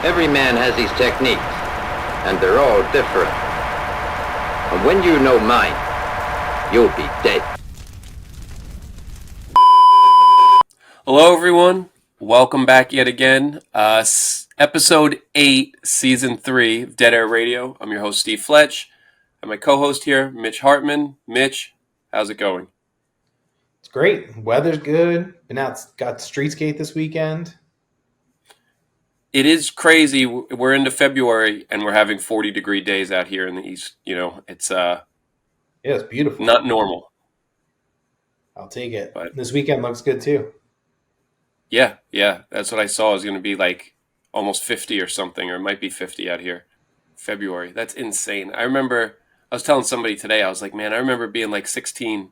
Every man has his techniques, and they're all different. And when you know mine, you'll be dead. Hello, everyone. Welcome back yet again. Episode 8, Season 3 of Dead Air Radio. I'm your host, Steve Fletch. And my co-host here, Mitch Hartman. Mitch, how's it going? It's great. Weather's good. Been out, got street skate this weekend. It is crazy. We're into February, and we're having 40-degree days out here in the East. You know, it's It's beautiful. not normal. I'll take it. But this weekend looks good too. Yeah. That's what I saw. It was going to be like almost 50 or something, or it might be 50 out here. February. That's insane. I was telling somebody today, I was like, man, I remember being like 16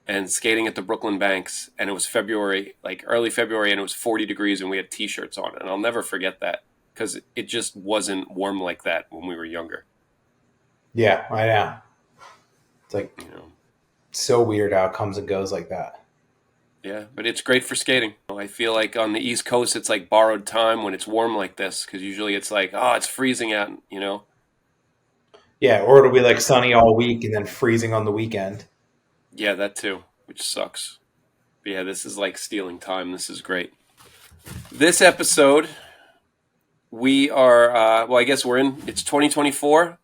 and skating at the Brooklyn Banks, and it was February, like early February, and it was 40 degrees, and we had T-shirts on. And I'll never forget that because it just wasn't warm like that when we were younger. Yeah, I know. It's like, so weird how it comes and goes like that. Yeah, but it's great for skating. I feel like on the East Coast, it's like borrowed time when it's warm like this, because usually it's like, oh, it's freezing out, Yeah, or it'll be like sunny all week and then freezing on the weekend. Yeah, that too, which sucks. But yeah, this is like stealing time. This is great. This episode, we are, I guess it's 2024.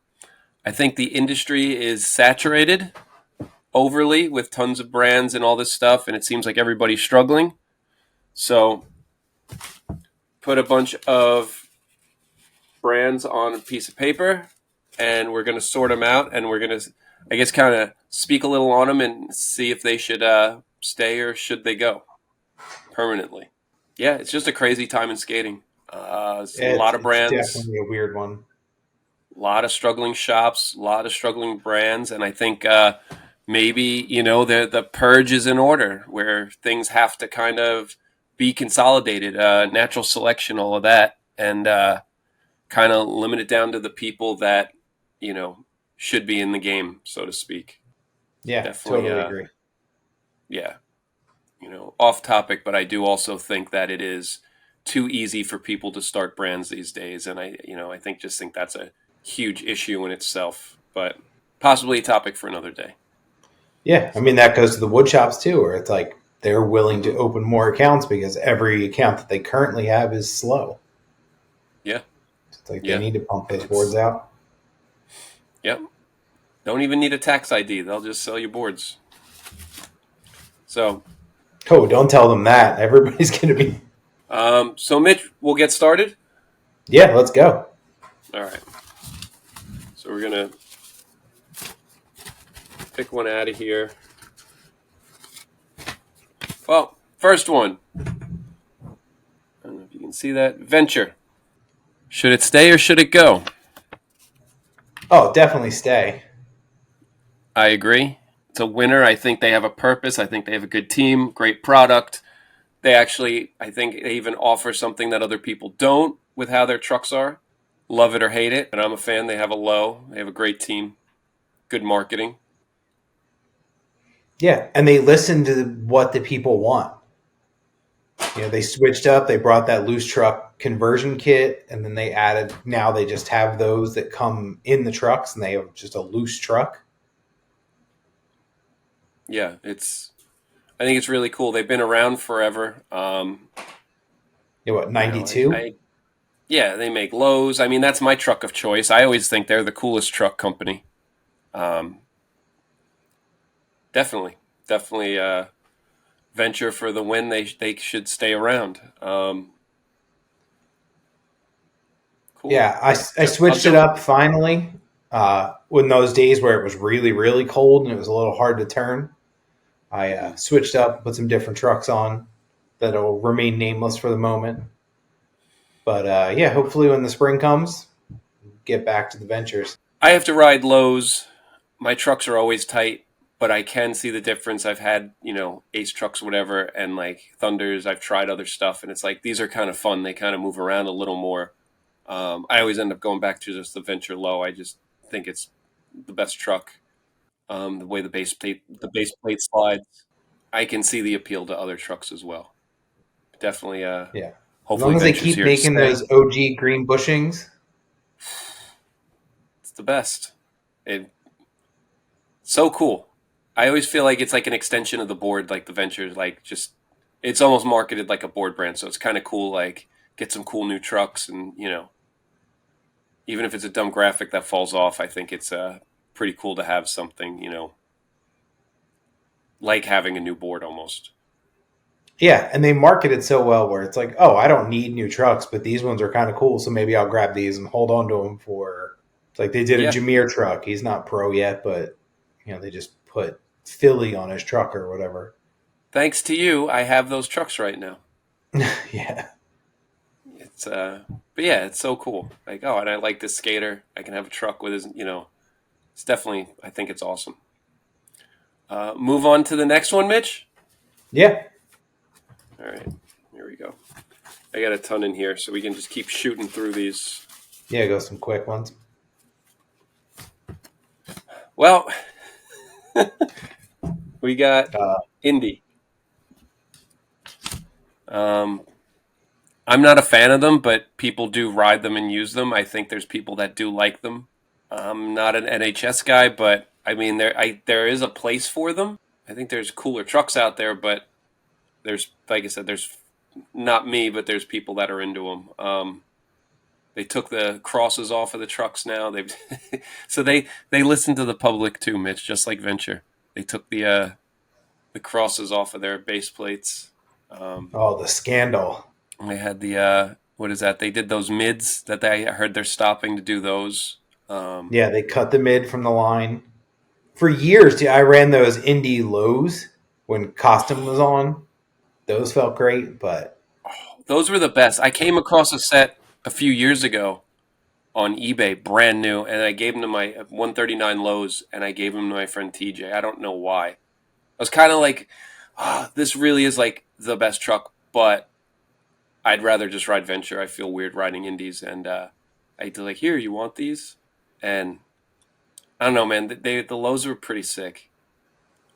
I think the industry is saturated overly with tons of brands and all this stuff, and it seems like everybody's struggling. So, put a bunch of brands on a piece of paper, and we're going to sort them out, and we're going to, I guess, kind of speak a little on them and see if they should stay or should they go permanently. Yeah, it's just a crazy time in skating. A lot of brands. It's definitely a weird one. A lot of struggling shops, a lot of struggling brands, and I think maybe, the purge is in order where things have to kind of be consolidated, natural selection, all of that, and kind of limit it down to the people that, should be in the game, so to speak. Yeah, Definitely, totally agree. Yeah. Off topic, but I do also think that it is too easy for people to start brands these days. And I think that's a huge issue in itself, but possibly a topic for another day. Yeah, I mean, that goes to the wood shops too, where it's like they're willing to open more accounts because every account that they currently have is slow. Yeah. It's like they need to pump those boards out. Yep. Don't even need a tax ID. They'll just sell you boards. So. Oh, don't tell them that. Everybody's going to be. So, Mitch, we'll get started? Yeah, let's go. All right. So we're going to pick one out of here. Well, first one. I don't know if you can see that. Venture. Should it stay or should it go? Oh, definitely stay. I agree. It's a winner. I think they have a purpose. I think they have a good team, great product. They actually, I think they even offer something that other people don't with how their trucks are. Love it or hate it. And I'm a fan. They have a great team, good marketing. Yeah, and they listen to what the people want. They switched up. They brought that loose truck conversion kit, and then they added, now they just have those that come in the trucks, and they have just a loose truck. Yeah, I think it's really cool. They've been around forever. 92? Yeah, they make lows. I mean, that's my truck of choice. I always think they're the coolest truck company. Definitely. Venture for the win. They should stay around. Cool. Yeah, I switched it up finally. In those days where it was really, really cold and it was a little hard to turn, I switched up, put some different trucks on that'll remain nameless for the moment. But hopefully when the spring comes, get back to the ventures. I have to ride lows. My trucks are always tight, but I can see the difference. I've had, Ace trucks, whatever, and like Thunders. I've tried other stuff, and it's like these are kind of fun. They kind of move around a little more. I always end up going back to just the Venture Low. I just think it's the best truck. The way the base plate slides, I can see the appeal to other trucks as well. Definitely, As long as they keep making those OG green bushings. It's the best. So cool. I always feel like it's like an extension of the board, like the Venture, like just it's almost marketed like a board brand. So it's kind of cool, like get some cool new trucks and, even if it's a dumb graphic that falls off, I think it's pretty cool to have something, like having a new board almost. Yeah, and they market it so well where it's like, oh, I don't need new trucks, but these ones are kind of cool, so maybe I'll grab these and hold on to them for. It's like they did a Jameer truck. He's not pro yet, but they just put Philly on his truck or whatever. Thanks to you, I have those trucks right now. Yeah. It's but yeah, it's so cool. Like, oh, and I like this skater. I can have a truck with his, it's definitely. I think it's awesome. Move on to the next one, Mitch. Yeah. All right, here we go. I got a ton in here, so we can just keep shooting through these. Yeah, go some quick ones. Well, we got Indy. I'm not a fan of them, but people do ride them and use them. I think there's people that do like them. I'm not an NHS guy, but I mean, there is a place for them. I think there's cooler trucks out there, but there's, like I said, there's not me, but there's people that are into them. They took the crosses off of the trucks now. So they listen to the public too, Mitch, just like Venture. They took the crosses off of their base plates. The scandal. They had the what is that? They did those mids that I heard they're stopping to do those. Yeah, they cut the mid from the line. For years, I ran those Indy lows when Costum was on. Those felt great, but those were the best. I came across a set a few years ago on eBay, brand new, and I gave them to my 139 lows, and I gave them to my friend TJ. I don't know why. I was kind of like, this really is like the best truck, but I'd rather just ride Venture. I feel weird riding Indies, and I'd like, here, you want these? And I don't know, man. The lows were pretty sick,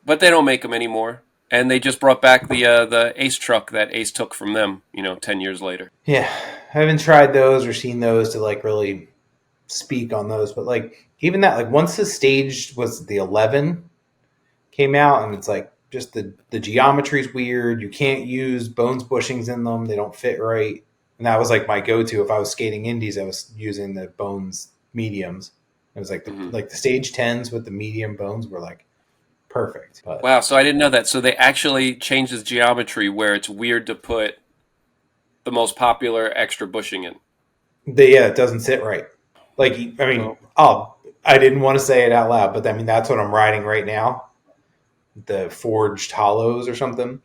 but they don't make them anymore. And they just brought back the Ace truck that Ace took from them, 10 years later. Yeah, I haven't tried those or seen those to like really speak on those, but like even that, like once the stage was the 11 came out, and it's like just the geometry's weird. You can't use bones bushings in them; they don't fit right. And that was like my go-to if I was skating Indies. I was using the bones mediums. It was like the stage 10s with the medium bones were like perfect. But. Wow, so I didn't know that. So they actually changed the geometry where it's weird to put the most popular extra bushing in. It doesn't sit right. Like, I mean, I didn't want to say it out loud, but I mean, that's what I'm riding right now. The forged hollows or something.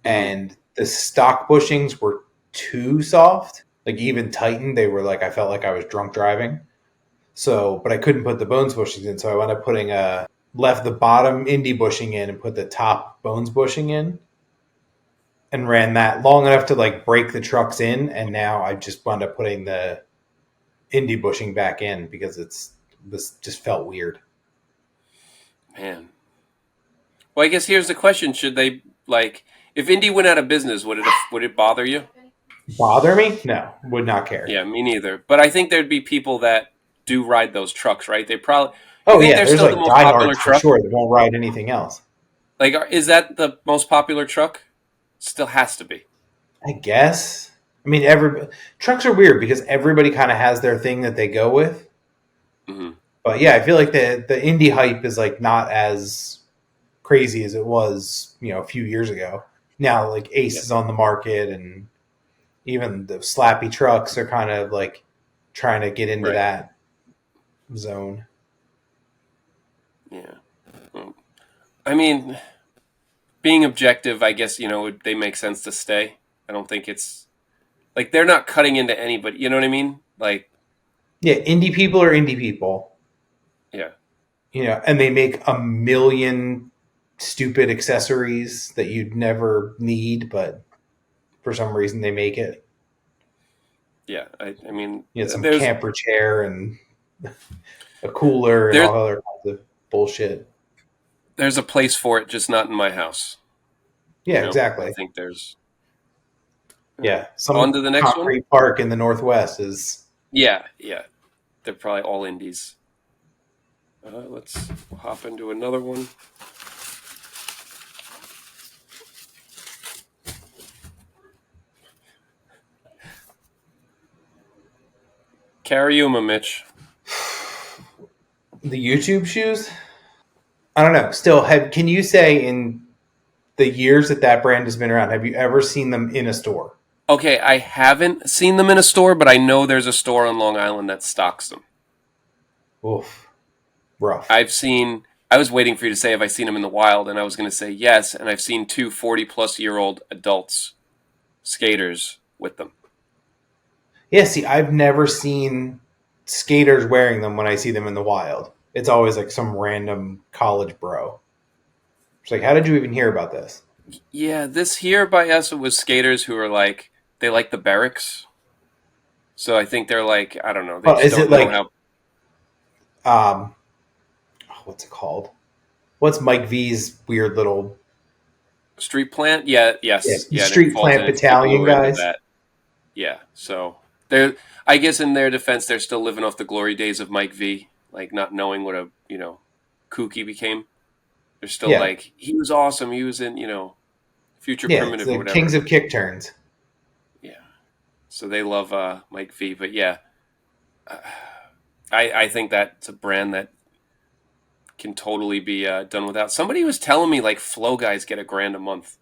And the stock bushings were too soft. Like even tightened, they were like, I felt like I was drunk driving. So, but I couldn't put the bones bushings in. So I wound up putting left the bottom Indy bushing in and put the top bones bushing in. And ran that long enough to like break the trucks in. And now I just wound up putting the Indy bushing back in because this just felt weird. Man. Well, I guess here's the question. Should they, like, if Indy went out of business, would it bother you? Bother me? No, would not care. Yeah, me neither. But I think there'd be people that do ride those trucks, right? They probably... Oh, yeah, there's like diehards for sure that won't ride anything else. Like, is that the most popular truck? Still has to be. I guess. I mean, trucks are weird because everybody kind of has their thing that they go with. Mm-hmm. But yeah, I feel like the Indy hype is like not as crazy as it was, a few years ago. Now, like Ace is on the market, and even the slappy trucks are kind of like trying to get into that zone. Yeah. I mean, being objective, I guess, they make sense to stay. I don't think it's like they're not cutting into anybody. You know what I mean? Like, yeah, indie people are indie people. Yeah. And they make a million stupid accessories that you'd never need, but for some reason they make it. Yeah, I mean, some camper chair and a cooler and all other kinds of bullshit. There's a place for it, just not in my house. Yeah, exactly. I think there's. Yeah, On some to the next one. concrete park in the Northwest is. Yeah. They're probably all indies. Let's hop into another one. Karuma, Mitch. The YouTube shoes? I don't know. Still, can you say in the years that brand has been around, have you ever seen them in a store? Okay, I haven't seen them in a store, but I know there's a store on Long Island that stocks them. Oof. Rough. I was waiting for you to say, have I seen them in the wild? And I was going to say yes, and I've seen 2 40-plus-year-old adults, skaters, with them. Yeah, see, I've never seen skaters wearing them when I see them in the wild. It's always like some random college bro. It's like, how did you even hear about this? Yeah, this here by us was skaters who are like, they like the barracks. So I think they're like, I don't know. They just Is don't it know like, what's it called? What's Mike V's weird little street plant? Yeah, yes. Yeah, street plant battalion guys? Yeah, so they're, I guess in their defense, they're still living off the glory days of Mike V, like not knowing what a, kooky became. They're still like, he was awesome. He was in, Future Primitive or whatever. Kings of Kick Turns. Yeah. So they love Mike V. But yeah, I think that's a brand that can totally be done without. Somebody was telling me like Flow guys get $1,000 a month.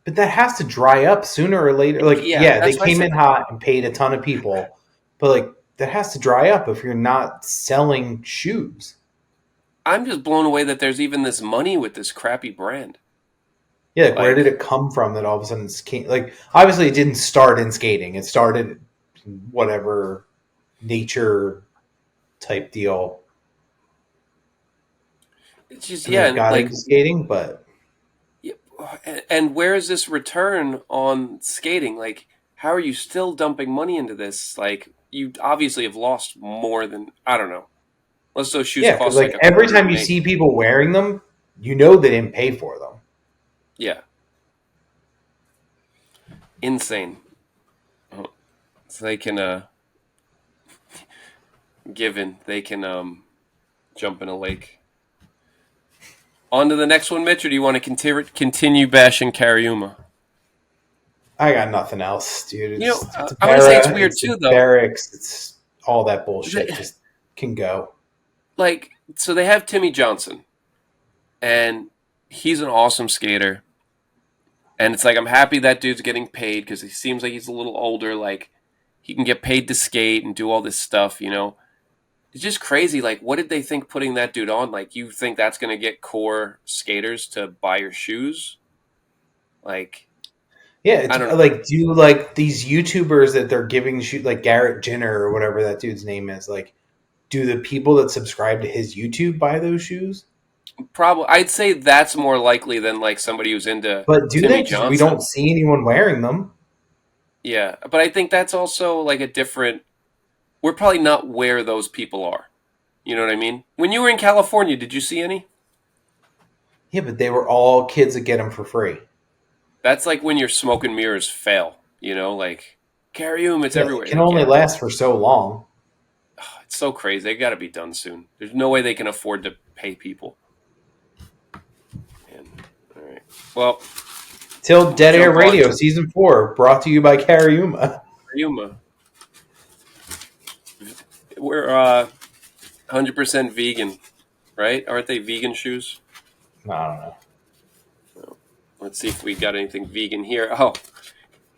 But that has to dry up sooner or later. Like, they came in hot and paid a ton of people. But like, that has to dry up if you're not selling shoes. I'm just blown away that there's even this money with this crappy brand. Yeah, like, where did it come from that all of a sudden came? Like, obviously it didn't start in skating. It started whatever nature type deal. It's just, got into skating, but... And where is this return on skating? Like, how are you still dumping money into this? Like, you obviously have lost more than, I don't know. Unless those shoes cost like every time you see people wearing them, you know they didn't pay for them. Yeah. Insane. So they can, they can jump in a lake. On to the next one, Mitch, or do you want to continue bashing Karuma? I got nothing else, dude. It's I'm going to say it's weird too, though. Barracks, it's all that bullshit just can go. Like, so they have Timmy Johnson, and he's an awesome skater. And it's like, I'm happy that dude's getting paid because he seems like he's a little older. Like, he can get paid to skate and do all this stuff, It's just crazy. Like, what did they think putting that dude on? Like, you think that's going to get core skaters to buy your shoes? Like, yeah, I don't know. Like, do you like these YouTubers that they're giving shoes, like Garrett Jenner or whatever that dude's name is? Like, do the people that subscribe to his YouTube buy those shoes? Probably, I'd say that's more likely than like somebody who's into. But do Timmy Johnson. We don't see anyone wearing them. Yeah, but I think that's also like a different. We're probably not where those people are. You know what I mean? When you were in California, did you see any? Yeah, but they were all kids that get them for free. That's like when your smoke and mirrors fail. Like Karuma, it's everywhere. It can only last for so long. Oh, it's so crazy. They got to be done soon. There's no way they can afford to pay people. Man. All right. Well, till Dead Air Radio Season 4, brought to you by Karuma. We're 100% vegan, right? Aren't they vegan shoes? I don't know. Let's see if we got anything vegan here. Oh,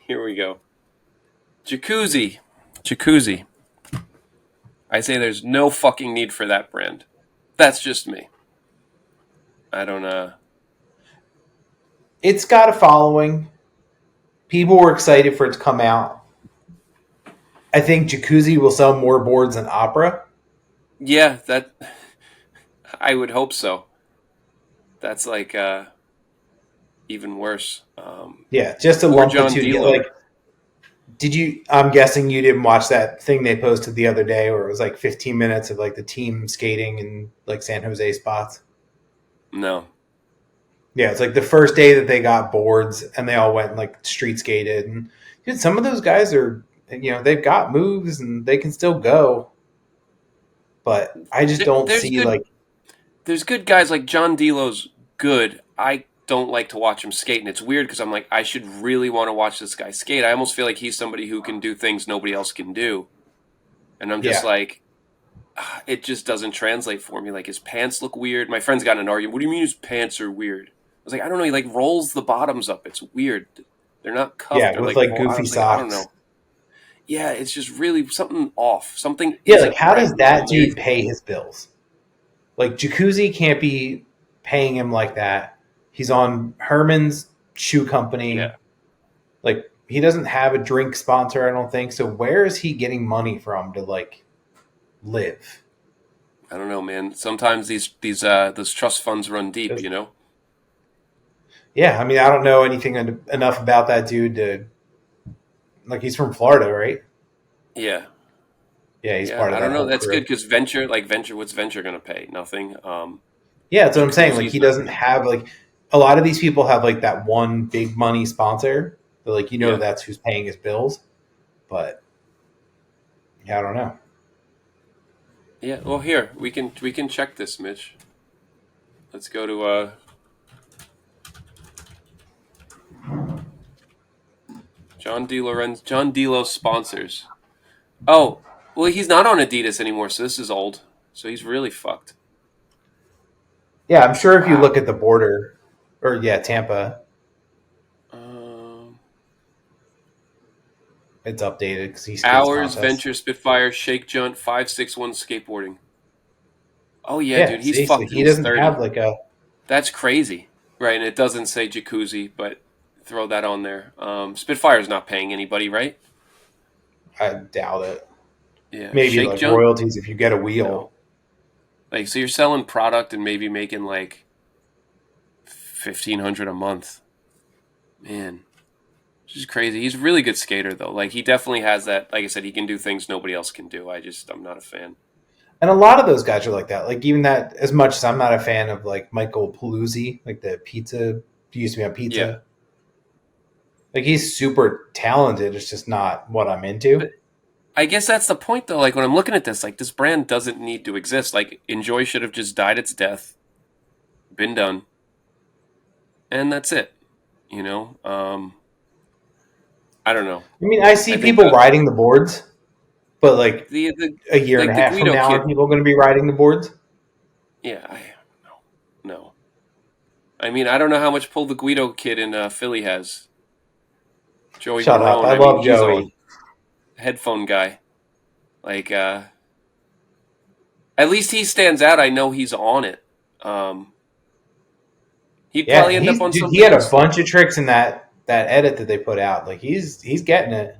here we go. Jacuzzi. I say there's no fucking need for that brand. That's just me. I don't It's got a following. People were excited for it to come out. I think Jacuzzi will sell more boards than Opera. Yeah, I would hope so. That's like even worse. Just to lump the two. Like, I'm guessing you didn't watch that thing they posted the other day where it was like 15 minutes of like the team skating in like San Jose spots. No. Yeah, it's like the first day that they got boards and they all went and like street skated. And dude, some of those guys are, they've got moves and they can still go. But I just don't There's see good. like, There's good guys like John Delo's good. I don't like to watch him skate, and it's weird because I'm like, I should really want to watch this guy skate. I almost feel like he's somebody who can do things nobody else can do, and I'm just yeah, like, it just doesn't translate for me. Like his pants look weird. My friend's got in an argument. What do you mean his pants are weird? I was like, I don't know. He like rolls the bottoms up. It's weird. They're not cuffed. yeah, They're with like, like I goofy was like, I don't socks. know. Yeah, it's just really something off. Something Yeah, isn't like how right. does that dude Amazing. pay his bills? Like Jacuzzi can't be paying him like that. He's on Herman's shoe company. Yeah, Like he doesn't have a drink sponsor, I don't think. So where is he getting money from to like live? I don't know, man. Sometimes those trust funds run deep. You know. Yeah, I mean, I don't know anything enough about that dude to like. He's from Florida, right? Yeah. Yeah, he's Yeah, part of I that don't know. whole That's good crew. because Venture, what's Venture going to pay? Nothing. Yeah, that's what I'm saying. Like Jacuzzi's he not doesn't going to. have like a lot of these people have like that one big money sponsor. That, like Yeah, that's who's paying his bills. But yeah, I don't know. yeah. Well, here we can check this, Mitch. Let's go to John DeLorean sponsors. Oh, well, he's not on Adidas anymore, so this is old. So he's really fucked. Yeah, I'm sure if you look Wow. at the border, or yeah, Tampa, Um, it's updated because he skates Hours, contests. Venture, Spitfire, Shake Junt, 561 skateboarding. Oh yeah, Yeah, dude, he's see, so fucked and he he's doesn't have 30. like a. That's crazy, right? And it doesn't say Jacuzzi, but throw that on there. Spitfire's not paying anybody, right? I doubt it. Yeah, Maybe Shake like Junt, royalties if you get a no. wheel. Like, so you're selling product and maybe making like 1,500 a month, man. Which is crazy. He's a really good skater though. Like he definitely has that. Like I said, he can do things nobody else can do. I'm not a fan. And a lot of those guys are like that. Like even that, as much as I'm not a fan of like Michael Paluzzi, like the pizza, he used to be on Yeah, pizza. Like he's super talented. It's just not what I'm into. but I guess that's the point though. Like when I'm looking at this, like this brand doesn't need to exist. Like Enjoy should have just died its death, been done, and that's it. You know, I don't know. I mean, I I see think people riding the boards, but like a year and like a the half from Guido now, are kid. people going to be riding the boards? Yeah, no. I mean, I don't know how much pull the Guido kid in Philly has. Joey Shut up. Barone. I I mean, love he's on Joey. headphone guy. Like, at least he stands out. I know he's on it. Um, he'd Yeah, probably end up on he something had a else. bunch of tricks in that edit that they put out. Like he's getting it.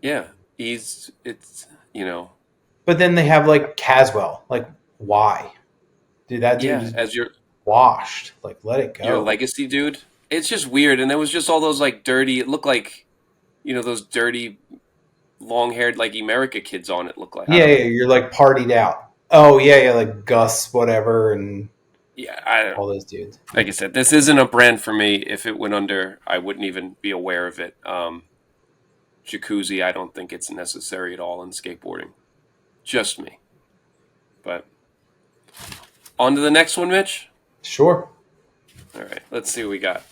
Yeah, it's But then they have like Caswell. Like why? Dude, that dude yeah, is as washed. Like let it your go. legacy dude. It's just weird, and there was just all those like dirty. It looked like those dirty long haired like America kids on it. Look like I Yeah, don't yeah, know. you're like partied out. Oh yeah, yeah, like Gus, whatever, and Yeah, I don't. all those dudes. Like I said, this isn't a brand for me. If it went under, I wouldn't even be aware of it. Jacuzzi, I don't think it's necessary at all in skateboarding. Just me. But on to the next one, Mitch. Sure. All right, let's see what we got.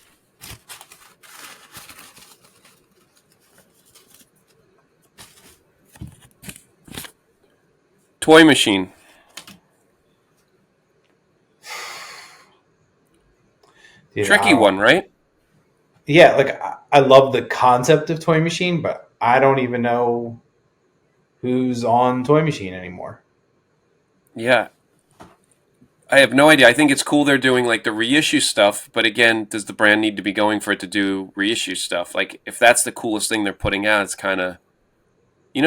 Toy machine. Dude, I Tricky don't. one, right? Yeah, like I love the concept of Toy Machine, but I don't even know who's on Toy Machine anymore. Yeah. I have no idea. I think it's cool they're doing like the reissue stuff, but again, does the brand need to be going for it to do reissue stuff? Like if that's the coolest thing they're putting out, it's kind of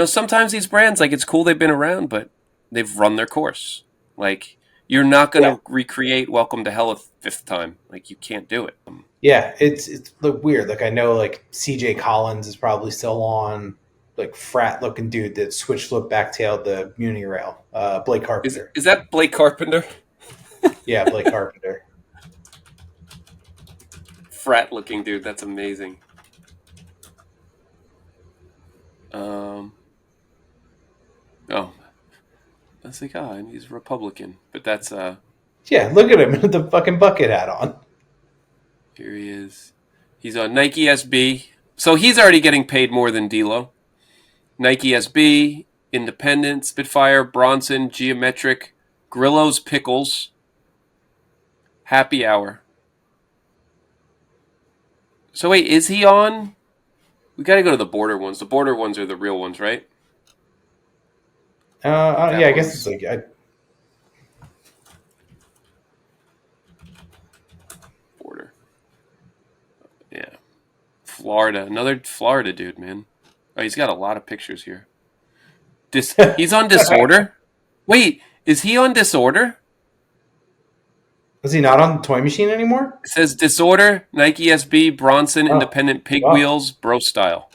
sometimes these brands like it's cool they've been around, but they've run their course. Like you're not going Yeah, to recreate Welcome to Hell a fifth time. Like you can't do it. yeah, it's look weird. Like I know like CJ Collins is probably still on, like frat looking dude that switch flip backtailed the Muni rail. Blake Is Carpenter. is that Blake Carpenter? Yeah, Blake Carpenter. frat looking dude. That's amazing. Oh, that's like, and he's Republican, but that's Yeah, look at him with the fucking bucket hat on. Here he is. He's on Nike SB, so he's already getting paid more than D'Lo. Nike SB, Independent, Spitfire, Bronson, Geometric, Grillo's Pickles, Happy Hour. So wait, is he on? We got to go to the border ones. The border ones are the real ones, right? Yeah, I guess it's like border. Yeah, Florida, another Florida dude, man. Oh, he's got a lot of pictures here. He's on Disorder. Wait, is he on Disorder? Is he not on the Toy Machine anymore? It says Disorder, Nike SB, Bronson, Independent, Pig Wheels, Bro Style.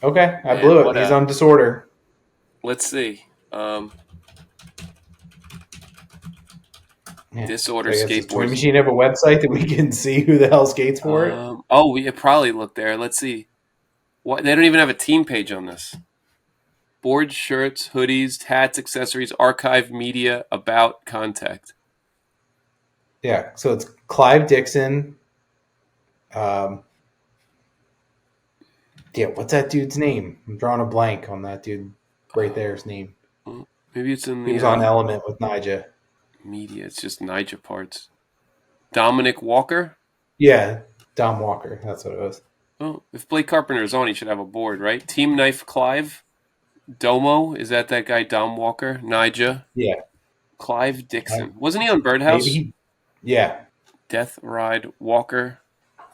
Okay, I blew it. He's on Disorder. Let's see. Disorder Does Skateboards. Toy Machine have a website that we can see who the hell skates for it? We probably look there. Let's see. What? They don't even have a team page on this. Board, shirts, hoodies, hats, accessories, archive, media, about, contact. Yeah, so it's Clive Dixon. Yeah, what's that dude's name? I'm drawing a blank on that dude right there's name. Maybe it's in the... He was on Element with Nija. Media, it's just Nija parts. Dominic Walker? Yeah, Dom Walker. That's what it was. Oh, if Blake Carpenter is on, he should have a board, right? Team Knife Clive? Domo? Is that guy, Dom Walker? Nija? Yeah. Clive Dixon. Wasn't he on Birdhouse? Yeah. Death Ride, Walker,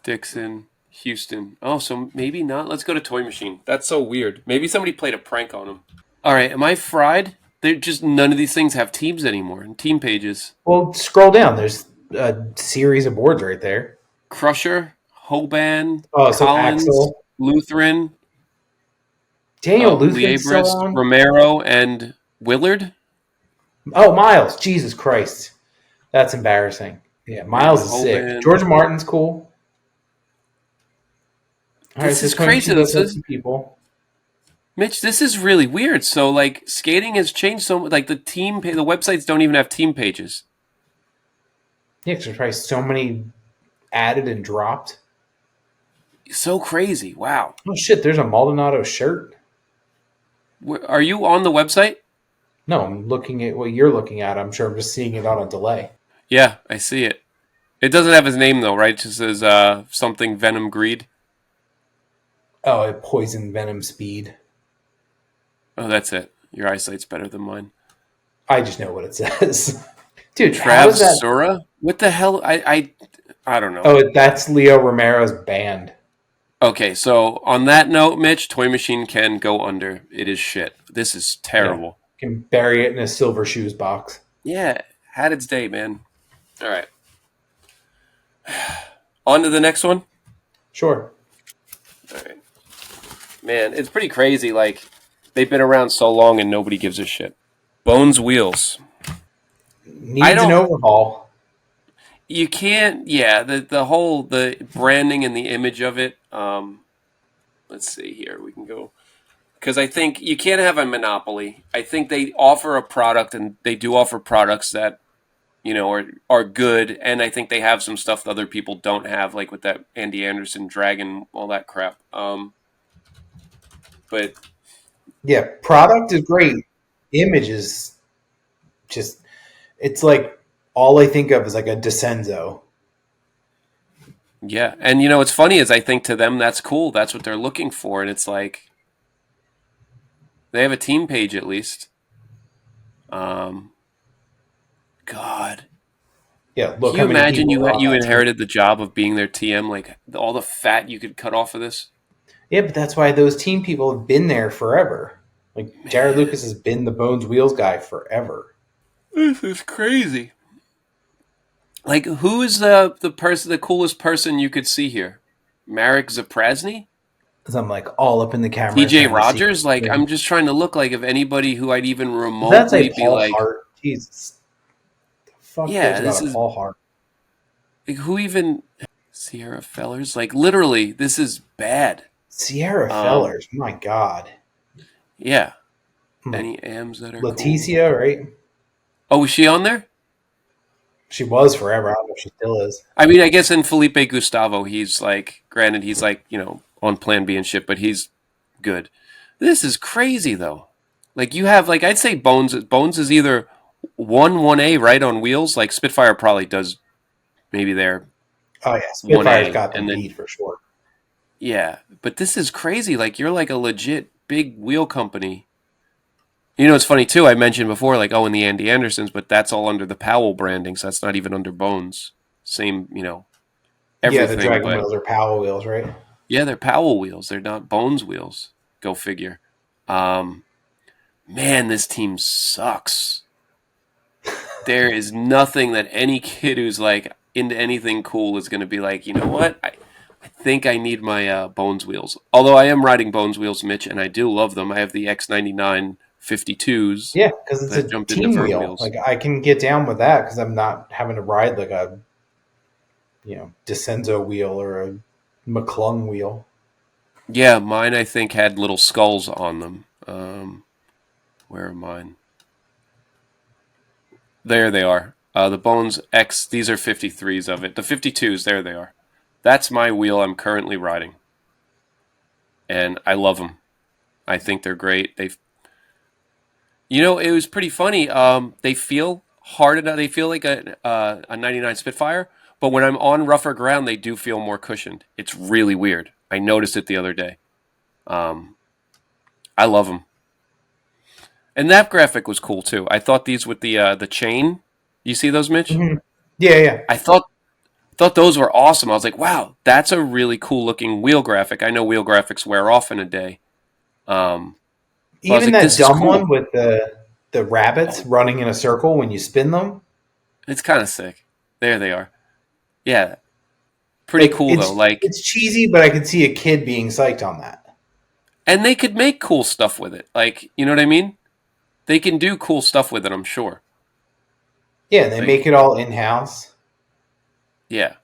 Dixon, Houston. Oh, so maybe not. Let's go to Toy Machine. That's so weird. Maybe somebody played a prank on him. All right, am I fried? They're just none of these things have teams anymore and team pages. Well, scroll down. There's a series of boards right there. Crusher, Hoban, Collins, Axel, Lutheran, Daniel Lutheran, Romero, and Willard. Oh, Miles! Jesus Christ, that's embarrassing. Yeah, Miles is sick. George Martin's cool. This is crazy. This is people. Mitch, this is really weird. So, like, skating has changed so much. Like, the websites don't even have team pages. Yeah, because there's probably so many added and dropped. So crazy. Wow. Oh, shit, there's a Maldonado shirt. Are you on the website? No, I'm looking at what you're looking at. I'm sure I'm just seeing it on a delay. Yeah, I see it. It doesn't have his name, though, right? It just says something Venom Greed. Oh, it Poison Venom Speed. Oh, that's it. Your eyesight's better than mine. I just know what it says. Dude, Trav Sura? What the hell? I don't know. Oh, that's Leo Romero's band. Okay, so on that note, Mitch, Toy Machine can go under. It is shit. This is terrible. Yeah, can bury it in a Silver Shoes box. Yeah, had its day, man. All right. On to the next one? Sure. All right. Man, it's pretty crazy. Like, they've been around so long and nobody gives a shit. Bones Wheels. Needs an overhaul. You can't, the branding and the image of it. Let's see here. We can go. Because I think you can't have a monopoly. I think they offer a product, and they do offer products that, are good. And I think they have some stuff that other people don't have, like with that Andy Anderson Dragon, all that crap. But yeah, product is great. Image is just, it's like all I think of is like a Descenso. Yeah, and what's funny is I think to them that's cool. That's what they're looking for, and it's like they have a team page at least. God. Yeah, look. Can you imagine you inherited the job of being their TM, like all the fat you could cut off of this? Yeah, but that's why those team people have been there forever. Like, Jared Lucas has been the Bones Wheels guy forever. This is crazy. Like, who is the coolest person you could see here? Marek Zaprasny? Because I'm like all up in the camera. TJ Rogers? Like, I'm just trying to look like if anybody who I'd even remotely that's like be Paul like. Hart. Jesus. The fuck yeah, this is Paul Hart. Like, who even Sierra Fellers? Like, literally, this is bad. Sierra Fellers, my God. Yeah. Hmm. Any AMs that are Leticia, cool? right? Oh, was she on there? She was forever. I don't know if she still is. I mean, I guess in Felipe Gustavo, he's like, granted, he's like, on Plan B and shit, but he's good. This is crazy though. Like you have, like I'd say Bones. Bones is either 1A right on wheels. Like Spitfire probably does maybe their Oh, yeah. one Spitfire's A, got them and then beat for sure. yeah. But this is crazy. Like you're like a legit big wheel company. It's funny too. I mentioned before, like in the Andy Andersons, but that's all under the Powell branding, so that's not even under Bones. Same, Yeah, the everything, Dragon but wheels are Powell wheels, right? yeah, they're Powell wheels. They're not Bones wheels. Go figure. Man, this team sucks. There is nothing that any kid who's like into anything cool is going to be like, you know what? I think I need my Bones wheels. Although I am riding Bones wheels, Mitch, and I do love them. I have the X99 52s Yeah, because it's that a jumped into team vert wheel. wheels. Like I can get down with that because I'm not having to ride like a Descenso wheel or a McClung wheel. Yeah, mine I think had little skulls on them. Where are mine? There they are. The Bones X, these are 53s of it. The 52s, there they are. That's my wheel I'm currently riding. And I love them. I think they're great. It was pretty funny. They feel hard enough. They feel like a 99 Spitfire, but when I'm on rougher ground, they do feel more cushioned. It's really weird. I noticed it the other day. I love them. And that graphic was cool too. I thought these with the chain. You see those, Mitch? Mm-hmm. Yeah. I thought those were awesome. I was like, wow, that's a really cool looking wheel graphic. I know wheel graphics wear off in a day. Even like, that dumb cool. one with the rabbits running in a circle when you spin them. It's kind of sick. There they are. Yeah. Pretty cool though. Like it's cheesy, but I could see a kid being psyched on that. And they could make cool stuff with it. Like, you know what I mean? They can do cool stuff with it, I'm sure. Yeah, they make it all in-house. Yeah.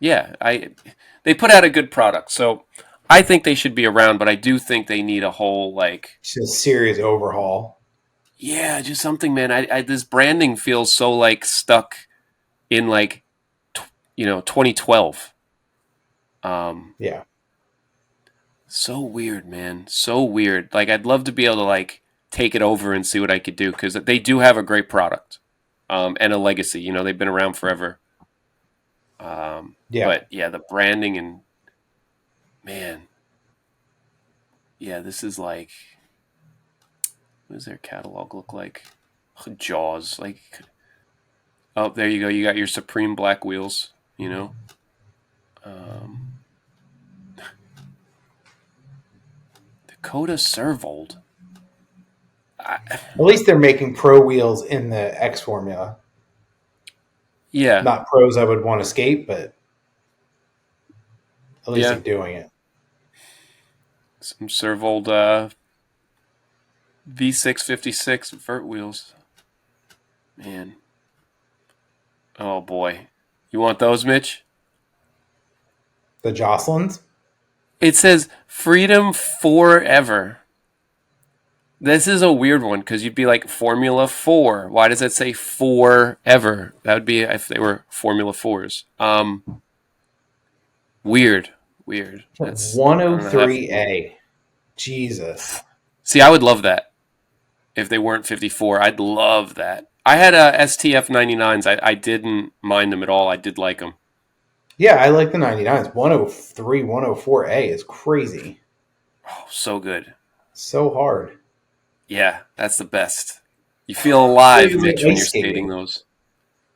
Yeah, they put out a good product. So I think they should be around, but I do think they need a whole just a serious overhaul. Yeah, just something, man. This branding feels so like stuck in like 2012. Yeah. So weird, man. So weird. Like I'd love to be able to like take it over and see what I could do because they do have a great product and a legacy. They've been around forever. Yeah. But yeah, the branding and man, yeah, this is like, what does their catalog look like? Jaws, like, oh, there you go. You got your Supreme black wheels. Dakota Servold. At least they're making pro wheels in the X formula. Yeah. Not pros I would want to skate, but at least they're doing it. Some Servold V656 vert wheels. Man. Oh, boy. You want those, Mitch? The Jocelyn's? It says Freedom Forever. This is a weird one because you'd be like Formula 4. Why does it say forever? That would be if they were Formula 4s. Weird. That's 103A. Jesus. See, I would love that if they weren't 54. I'd love that. I had STF 99s. I didn't mind them at all. I did like them. Yeah, I like the 99s. 103, 104A is crazy. Oh, so good. So hard. Yeah, that's the best. You feel alive, Mitch, when you're skating those.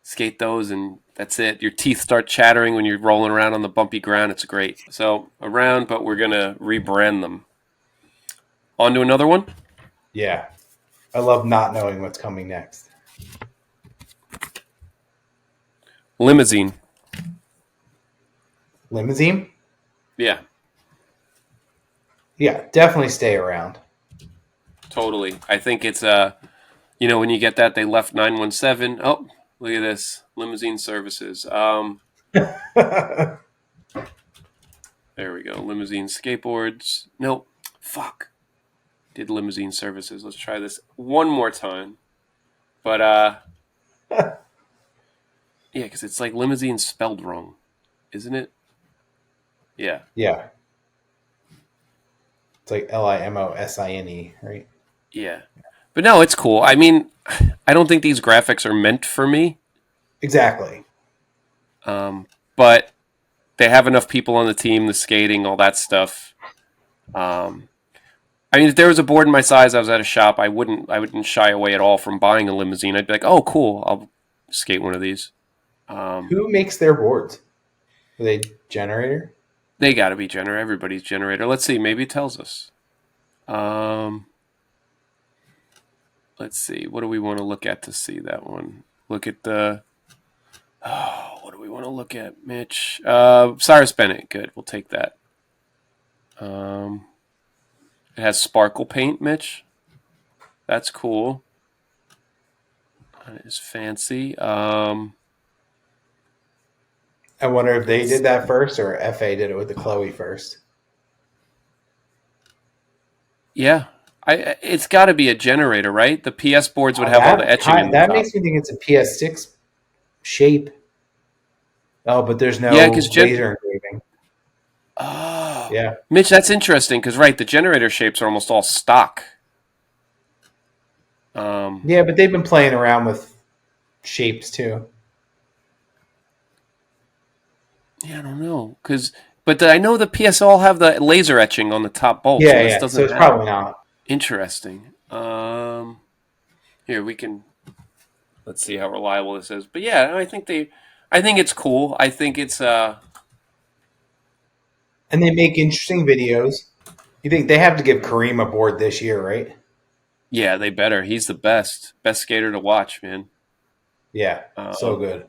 Skate those, and that's it. Your teeth start chattering when you're rolling around on the bumpy ground. It's great. So, around, but we're going to rebrand them. On to another one? Yeah. I love not knowing what's coming next. Limousine. Limousine? Yeah. Yeah, definitely stay around. Totally. I think it's, when you get that, they left 917. Oh, Look at this. Limousine services. There we go. Limousine skateboards. Nope. Fuck. Did limousine services. Let's try this one more time. But, yeah, because it's like limousine spelled wrong, isn't it? Yeah. Yeah. It's like Limosine, right? Yeah. But no, it's cool. I mean, I don't think these graphics are meant for me. Exactly. But they have enough people on the team, the skating, all that stuff. I mean, if there was a board in my size, I was at a shop, I wouldn't shy away at all from buying a limousine. I'd be like, oh, cool, I'll skate one of these. Who makes their boards? Are they Generator? They got to be Generator. Everybody's Generator. Let's see. Maybe it tells us. Let's see. What do we want to look at to see that one? Look at the... Oh, what do we want to look at, Mitch? Cyrus Bennett. Good. We'll take that. It has sparkle paint, Mitch. That's cool. That is fancy. I wonder if they did that first or FA did it with the Chloe first. Yeah. It's got to be a Generator, right? The PS boards would have all the etching in the That top. makes me think it's a PS6 shape. Oh, but there's no laser engraving. Oh. Yeah. Mitch, that's interesting because, right, the Generator shapes are almost all stock. Yeah, but they've been playing around with shapes too. Yeah, I don't know. But I know the PS all have the laser etching on the top bolts. Yeah, yeah. So it's probably not. Interesting. Here, we can... Let's see how reliable this is. But yeah, I think it's cool. I think it's... And they make interesting videos. You think they have to give Kareem a board this year, right? Yeah, they better. He's the best. Best skater to watch, man. Yeah, so good.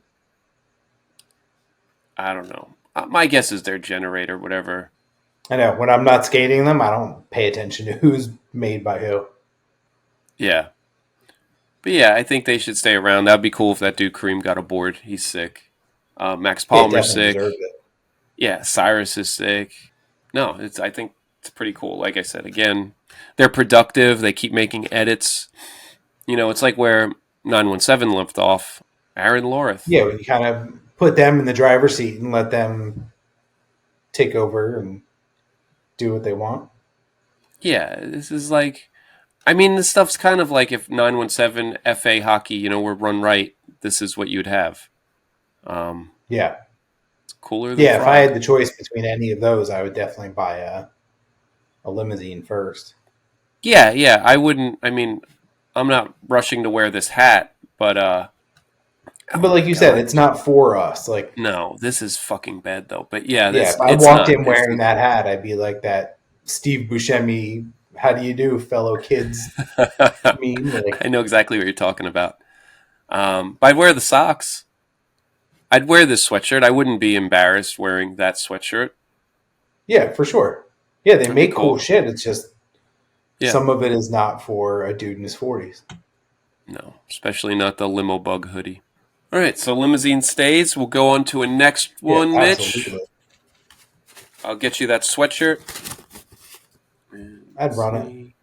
I don't know. My guess is their Generator, whatever. I know. When I'm not skating them, I don't pay attention to who's made by who. Yeah. But yeah, I think they should stay around. That'd be cool if that dude Kareem got a board. He's sick. Max Palmer's sick. Yeah, Cyrus is sick. No, I think it's pretty cool. Like I said, again, they're productive. They keep making edits. You know, it's like where 917 left off. Aaron Lorith. Yeah, when you kind of put them in the driver's seat and let them take over and do what they want. Yeah, this is like... I mean, this stuff's kind of like if 917 FA hockey, were run right, this is what you'd have. Yeah. It's cooler than Yeah, Frog. if I had the choice between any of those, I would definitely buy a limousine first. Yeah, I wouldn't... I mean, I'm not rushing to wear this hat, but... But like you said, it's not for us. Like, no, this is fucking bad, though. But yeah, if I walked in wearing that hat, I'd be like that Steve Buscemi... How do you do, fellow kids? I know exactly what you're talking about. But I'd wear the socks. I'd wear this sweatshirt. I wouldn't be embarrassed wearing that sweatshirt. Yeah, for sure. Yeah, they make cool shit. It's just some of it is not for a dude in his 40s. No, especially not the limo bug hoodie. All right, so limousine stays. We'll go on to a next one, Mitch. Absolutely. I'll get you that sweatshirt. I'd run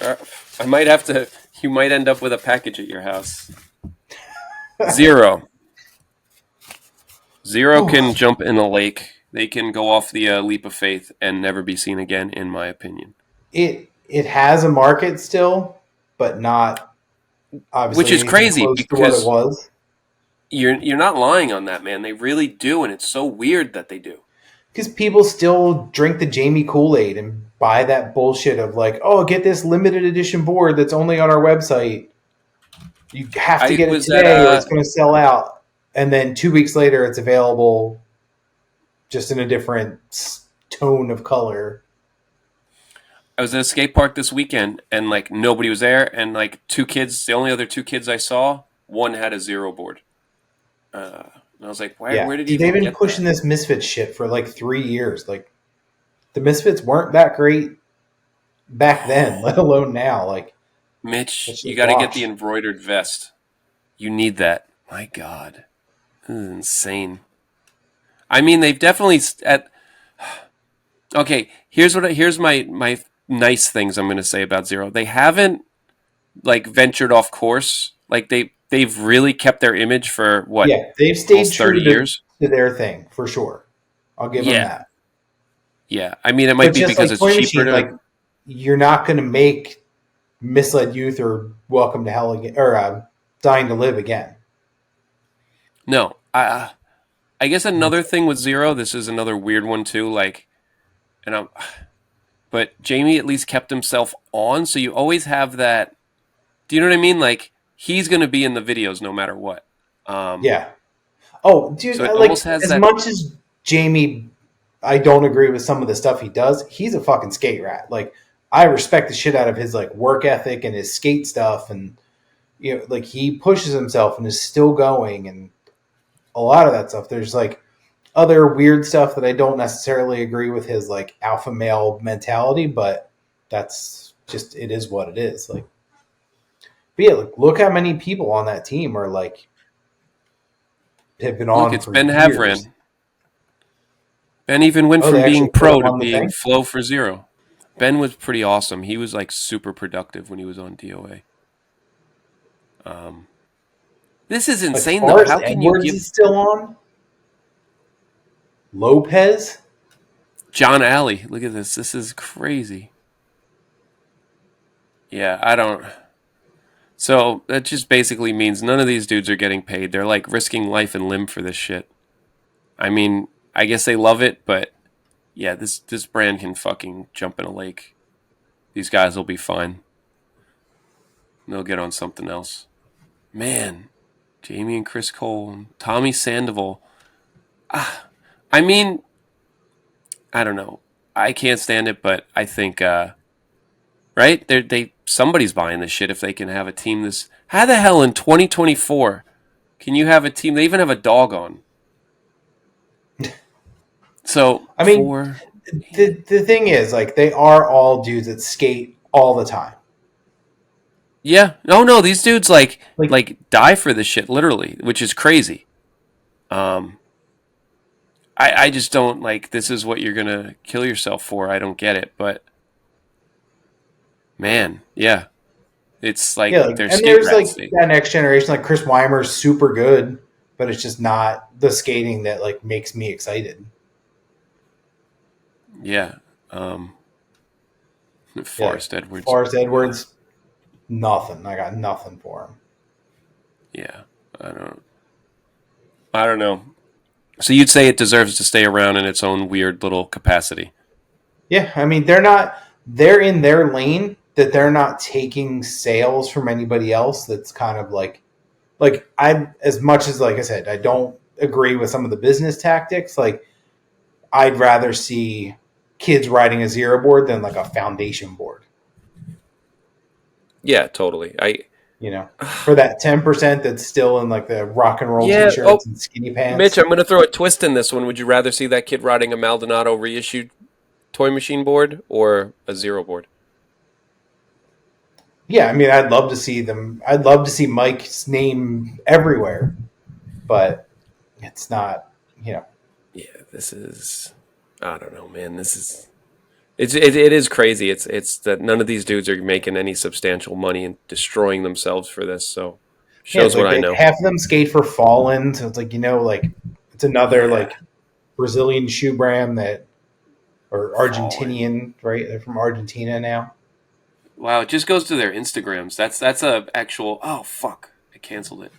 it. I might have to. You might end up with a package at your house. Zero can jump in a lake. They can go off the leap of faith and never be seen again, in my opinion. It has a market still, but not obviously. Which is crazy because it was. You're not lying on that, man. They really do, and it's so weird that they do. Because people still drink the Jamie Kool-Aid and buy that bullshit of like, oh, get this limited edition board that's only on our website. You have to get it today or it's going to sell out. And then 2 weeks later, it's available just in a different tone of color. I was at a skate park this weekend and like nobody was there. And like the only other two kids I saw, one had a zero board. And I was like, where did he They've been pushing this Misfits shit for like 3 years. Like, the Misfits weren't that great back then, let alone now. Like, Mitch, you got to get the embroidered vest You need that. My God. This is insane. I mean, they've definitely okay, here's my nice things I'm going to say about Zero. They haven't like ventured off course. Like they've really kept their image for what? Yeah, they've stayed Almost true 30 years. to their thing for sure. I'll give them Yeah. that. Yeah. I mean, it might But be just because like it's Toy cheaper Machine, to like you're not going to make Misled Youth or Welcome to Hell again, or Dying to Live again. No. I guess another thing with Zero, this is another weird one too, like but Jamie at least kept himself on, so you always have that. Do you know what I mean? Like he's going to be in the videos no matter what. Yeah. Oh, dude, So it like almost has as that. much as Jamie, I don't agree with some of the stuff he does. He's a fucking skate rat. Like I respect the shit out of his like work ethic and his skate stuff, and you know, like he pushes himself and is still going, and a lot of that stuff. There's like other weird stuff that I don't necessarily agree with his like alpha male mentality, but that's just it is what it is. Like, but yeah, like, look how many people on that team are like have been Look, on it's for Ben years. Havran. Ben even went Oh, from they actually being put pro him to on the being thing. flow for Zero. Ben was pretty awesome. He was like super productive when he was on DOA. This is Like insane though. Forrest How can you Edwards give is still on. Lopez. John Alley? Look at this. This is crazy. Yeah, I don't. So that just basically means none of these dudes are getting paid. They're like risking life and limb for this shit. I mean, I guess they love it, but yeah, this brand can fucking jump in a lake. These guys will be fine. They'll get on something else. Man, Jamie and Chris Cole, and Tommy Sandoval. I mean, I don't know. I can't stand it, but I think right? They somebody's buying this shit if they can have a team this. How the hell in 2024 can you have a team? They even have a dog on. So I mean, the thing is, like, they are all dudes that skate all the time. yeah, no, these dudes like Like, die for this shit literally, which is crazy. I just don't like. This is what you're gonna kill yourself for. I don't get it, but man, yeah, it's yeah, like like, they're and skate there's like rats. that next generation. Like Chris Weimer's super good, but it's just not the skating that like makes me excited. Yeah, Yeah, like Forrest Edwards. Forrest Edwards, nothing. I got nothing for him. Yeah, I don't know. So you'd say it deserves to stay around in its own weird little capacity. Yeah, I mean they're in their lane that they're not taking sales from anybody else. That's kind of like I as much as like I said, I don't agree with some of the business tactics. Like I'd rather see kids riding a zero board than like a foundation board. Yeah, totally. You know, for that 10% that's still in like the rock and roll Yeah. Oh, t-shirts and skinny Mitch, pants. I'm going to throw a twist in this one. Would you rather see that kid riding a Maldonado reissued Toy Machine board or a Zero board? Yeah, I mean, I'd love to see them. I'd love to see Mike's name everywhere, but it's not. You know, Yeah, this is. I don't know, man. This is. It is crazy. It's that none of these dudes are making any substantial money and destroying themselves for this. So yeah, it's shows what like I they know. half of them skate for Fallen, so it's like like it's another Yeah, like Brazilian shoe brand that or fallen. Argentinian, right? They're from Argentina now. Wow, it just goes to their Instagrams. That's a actual. Oh fuck! I canceled it.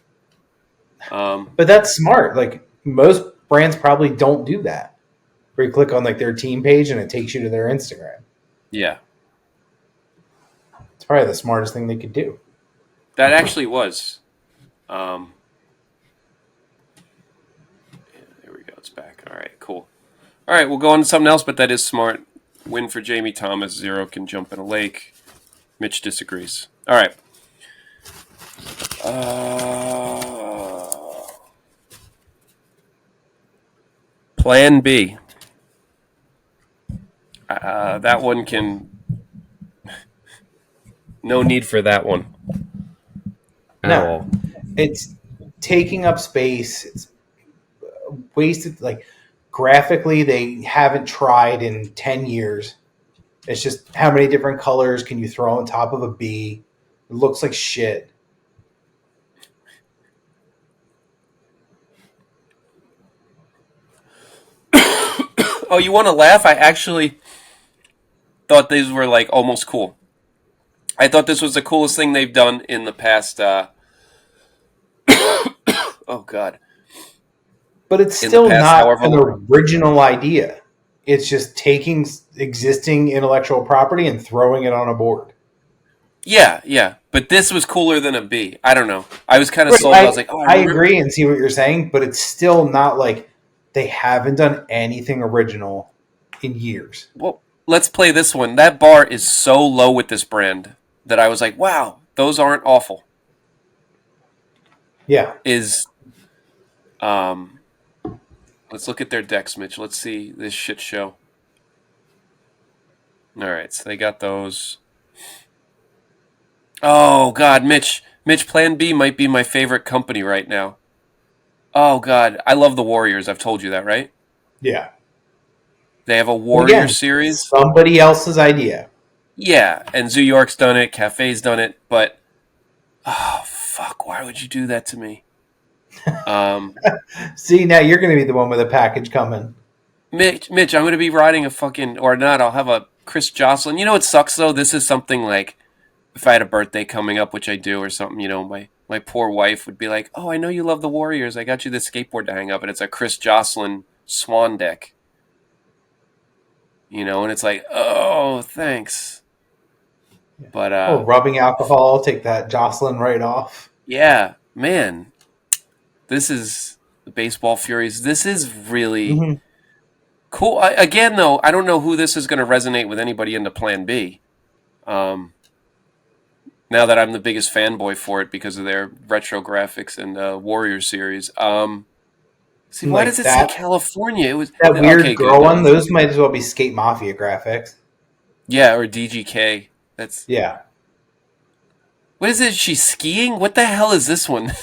But that's smart. Like most brands probably don't do that. Where you click on like their team page and it takes you to their Instagram. Yeah, It's probably the smartest thing they could do. that actually was. Yeah, there we go. It's back. All right, cool. All right, we'll go on to something else, but that is smart. Win for Jamie Thomas. Zero can jump in a lake. Mitch disagrees. All right. Plan B. That one can. No need for that one. At No. all. It's taking up space. It's wasted. Like graphically, they haven't tried in 10 years. It's just how many different colors can you throw on top of a B? It looks like shit. Oh, you want to laugh? I actually thought these were like almost cool. I thought this was the coolest thing they've done in the past. Oh God! But it's In the still past, not however an long. original idea. It's just taking existing intellectual property and throwing it on a board. Yeah, yeah. But this was cooler than a B. I don't know. I was kind of Right. sold. I was like, oh, I I remember. agree and see what you're saying, but it's still not like they haven't done anything original in years. Well, let's play this one. That bar is so low with this brand that I was like, wow, those aren't awful. Yeah. Is let's look at their decks, Mitch. Let's see this shit show. All right, so they got those. Oh God, Mitch. Mitch, Plan B might be my favorite company right now. Oh God, I love the Warriors. I've told you that, right? Yeah. They have a And Warrior again, series. somebody else's idea. Yeah, and Zoo York's done it, Cafe's done it, but oh fuck, why would you do that to me? See, now you're going to be the one with a package coming. Mitch, I'm going to be riding a fucking or not. I'll have a Chris Jocelyn. You know what sucks though? This is something like if I had a birthday coming up, which I do, or something. You know, my poor wife would be like, "Oh, I know you love the Warriors. I got you this skateboard to hang up, and it's a Chris Jocelyn Swan deck." You know, and it's like, "Oh, thanks." But Oh, rubbing alcohol, take that Jocelyn right off. yeah, man, this is the Baseball Furies. This is really Mm-hmm. cool. Again, though, I don't know who this is going to resonate with anybody into Plan B. Now that I'm the biggest fanboy for it because of their retro graphics and Warrior series. See, why Like does it say that, California? It was that okay. weird Good. girl No. one, those might as well be Skate Mafia graphics. Yeah, or DGK. That's Yeah. what is it? She's skiing. What the hell is this one?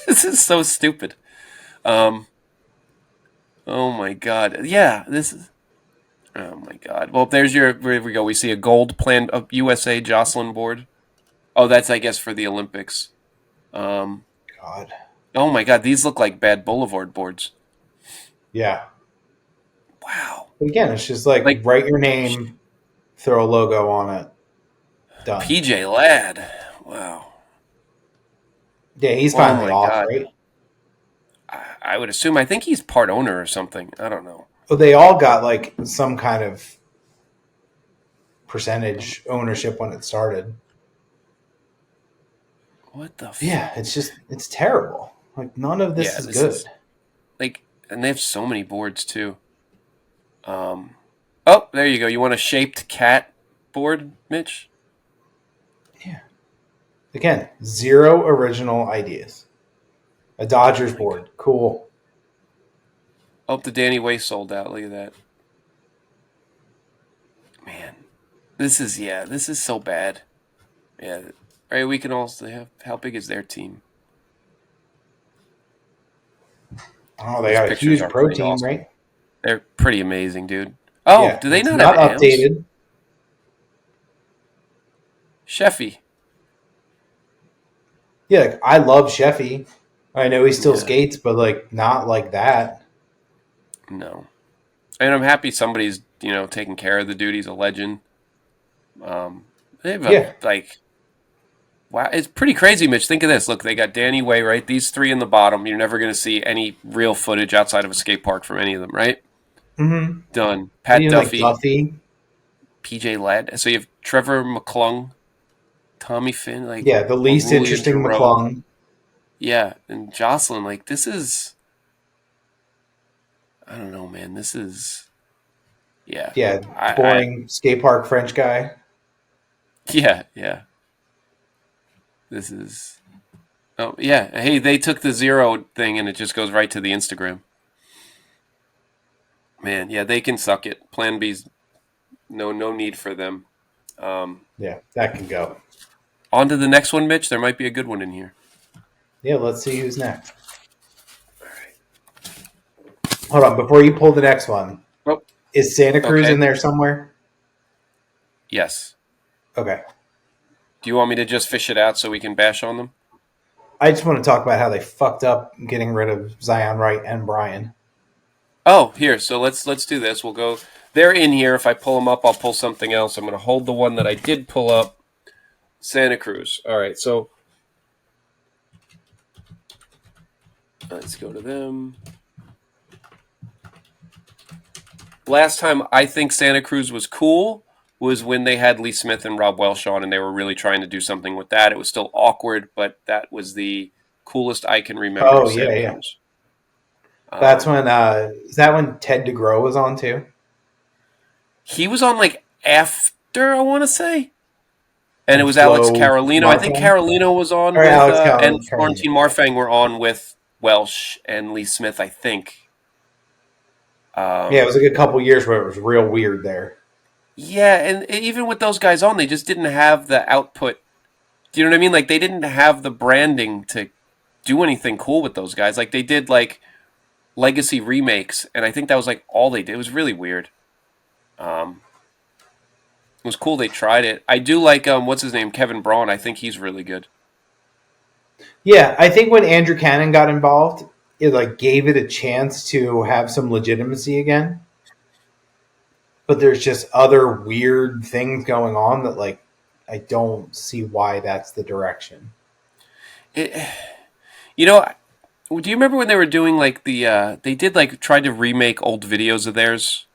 This is so stupid. Oh my god. Yeah, this is. Oh my god. Well, there's your. Here we go. We see a gold plan USA Jocelyn board. Oh, that's I guess for the Olympics. Um, God. oh my god, these look like bad Boulevard boards. Yeah. Wow. But again, it's just like write your name, throw a logo on it. Done. PJ Ladd. Wow. Yeah, he's Oh finally my off, god. right? I would assume. I think he's part owner or something. I don't know. Well, they all got like some kind of percentage ownership when it started. What the? Yeah, it's terrible. Like none of this is this good. is like, and they have so many boards too. Oh, there you go. You want a shaped cat board, Mitch? Yeah. Again, zero original ideas. A Dodgers board, cool. Oh, the Danny Way sold out. Look at that. Man, this is so bad. Yeah, right. We can also have. How big is their team? Oh, they These got a pictures huge are pro pretty team, awesome. right? They're pretty amazing, dude. Oh, Yeah, do they it's not not have AMs? updated. Sheffy. Yeah, like, I love Sheffy. I know he still Yeah. skates, but like not like that. No. And I'm happy somebody's, taking care of the dude. He's a legend. They have Yeah. wow, it's pretty crazy, Mitch. Think of this. Look, they got Danny Way, right? These three in the bottom. You're never going to see any real footage outside of a skate park from any of them, right? Mm-hmm. Done. Pat Even Duffy, like Duffy. PJ Ladd. So you have Trevor McClung, Tommy Finn, like Yeah, the least Julian interesting Giroux. McClung. Yeah, and Jocelyn. Like this is, I don't know, man. This is, yeah, Yeah, boring skate park French guy. yeah. This is. Oh yeah. Hey, they took the zero thing and it just goes right to the Instagram. Man, yeah, they can suck it. Plan B's no need for them. Yeah, that can go. On to the next one, Mitch. There might be a good one in here. Yeah, let's see who's next. Hold on, before you pull the next one, Oh, is Santa Cruz okay. in there somewhere? Yes. Okay. Do you want me to just fish it out so we can bash on them? I just want to talk about how they fucked up getting rid of Zion Wright and Brian. Oh, here. So let's do this. We'll go. They're in here. If I pull them up, I'll pull something else. I'm going to hold the one that I did pull up. Santa Cruz. All right. So let's go to them. Last time I think Santa Cruz was cool was when they had Lee Smith and Rob Welsh on, and they were really trying to do something with that. It was still awkward, but that was the coolest I can remember. Oh, of Santa yeah. Cruz. That's when, is that when Ted DeGrow was on too? He was on like after, I want to say. And it was Flo Alex Carolino. I think Marfang? Carolino was on Or with, Alex and Carolino. Florentine Marfang were on with Welsh and Lee Smith, I think. Yeah, it was like a couple years where it was real weird there. Yeah, and even with those guys on, they just didn't have the output. Do you know what I mean? Like, they didn't have the branding to do anything cool with those guys. Like, they did, like, legacy remakes, and I think that was, like, all they did. It was really weird. It was cool they tried it. I do like, what's his name? Kevin Braun. I think he's really good. Yeah, I think when Andrew Cannon got involved, it like gave it a chance to have some legitimacy again. But there's just other weird things going on that like I don't see why that's the direction. You know, do you remember when they were doing like they did like tried to remake old videos of theirs?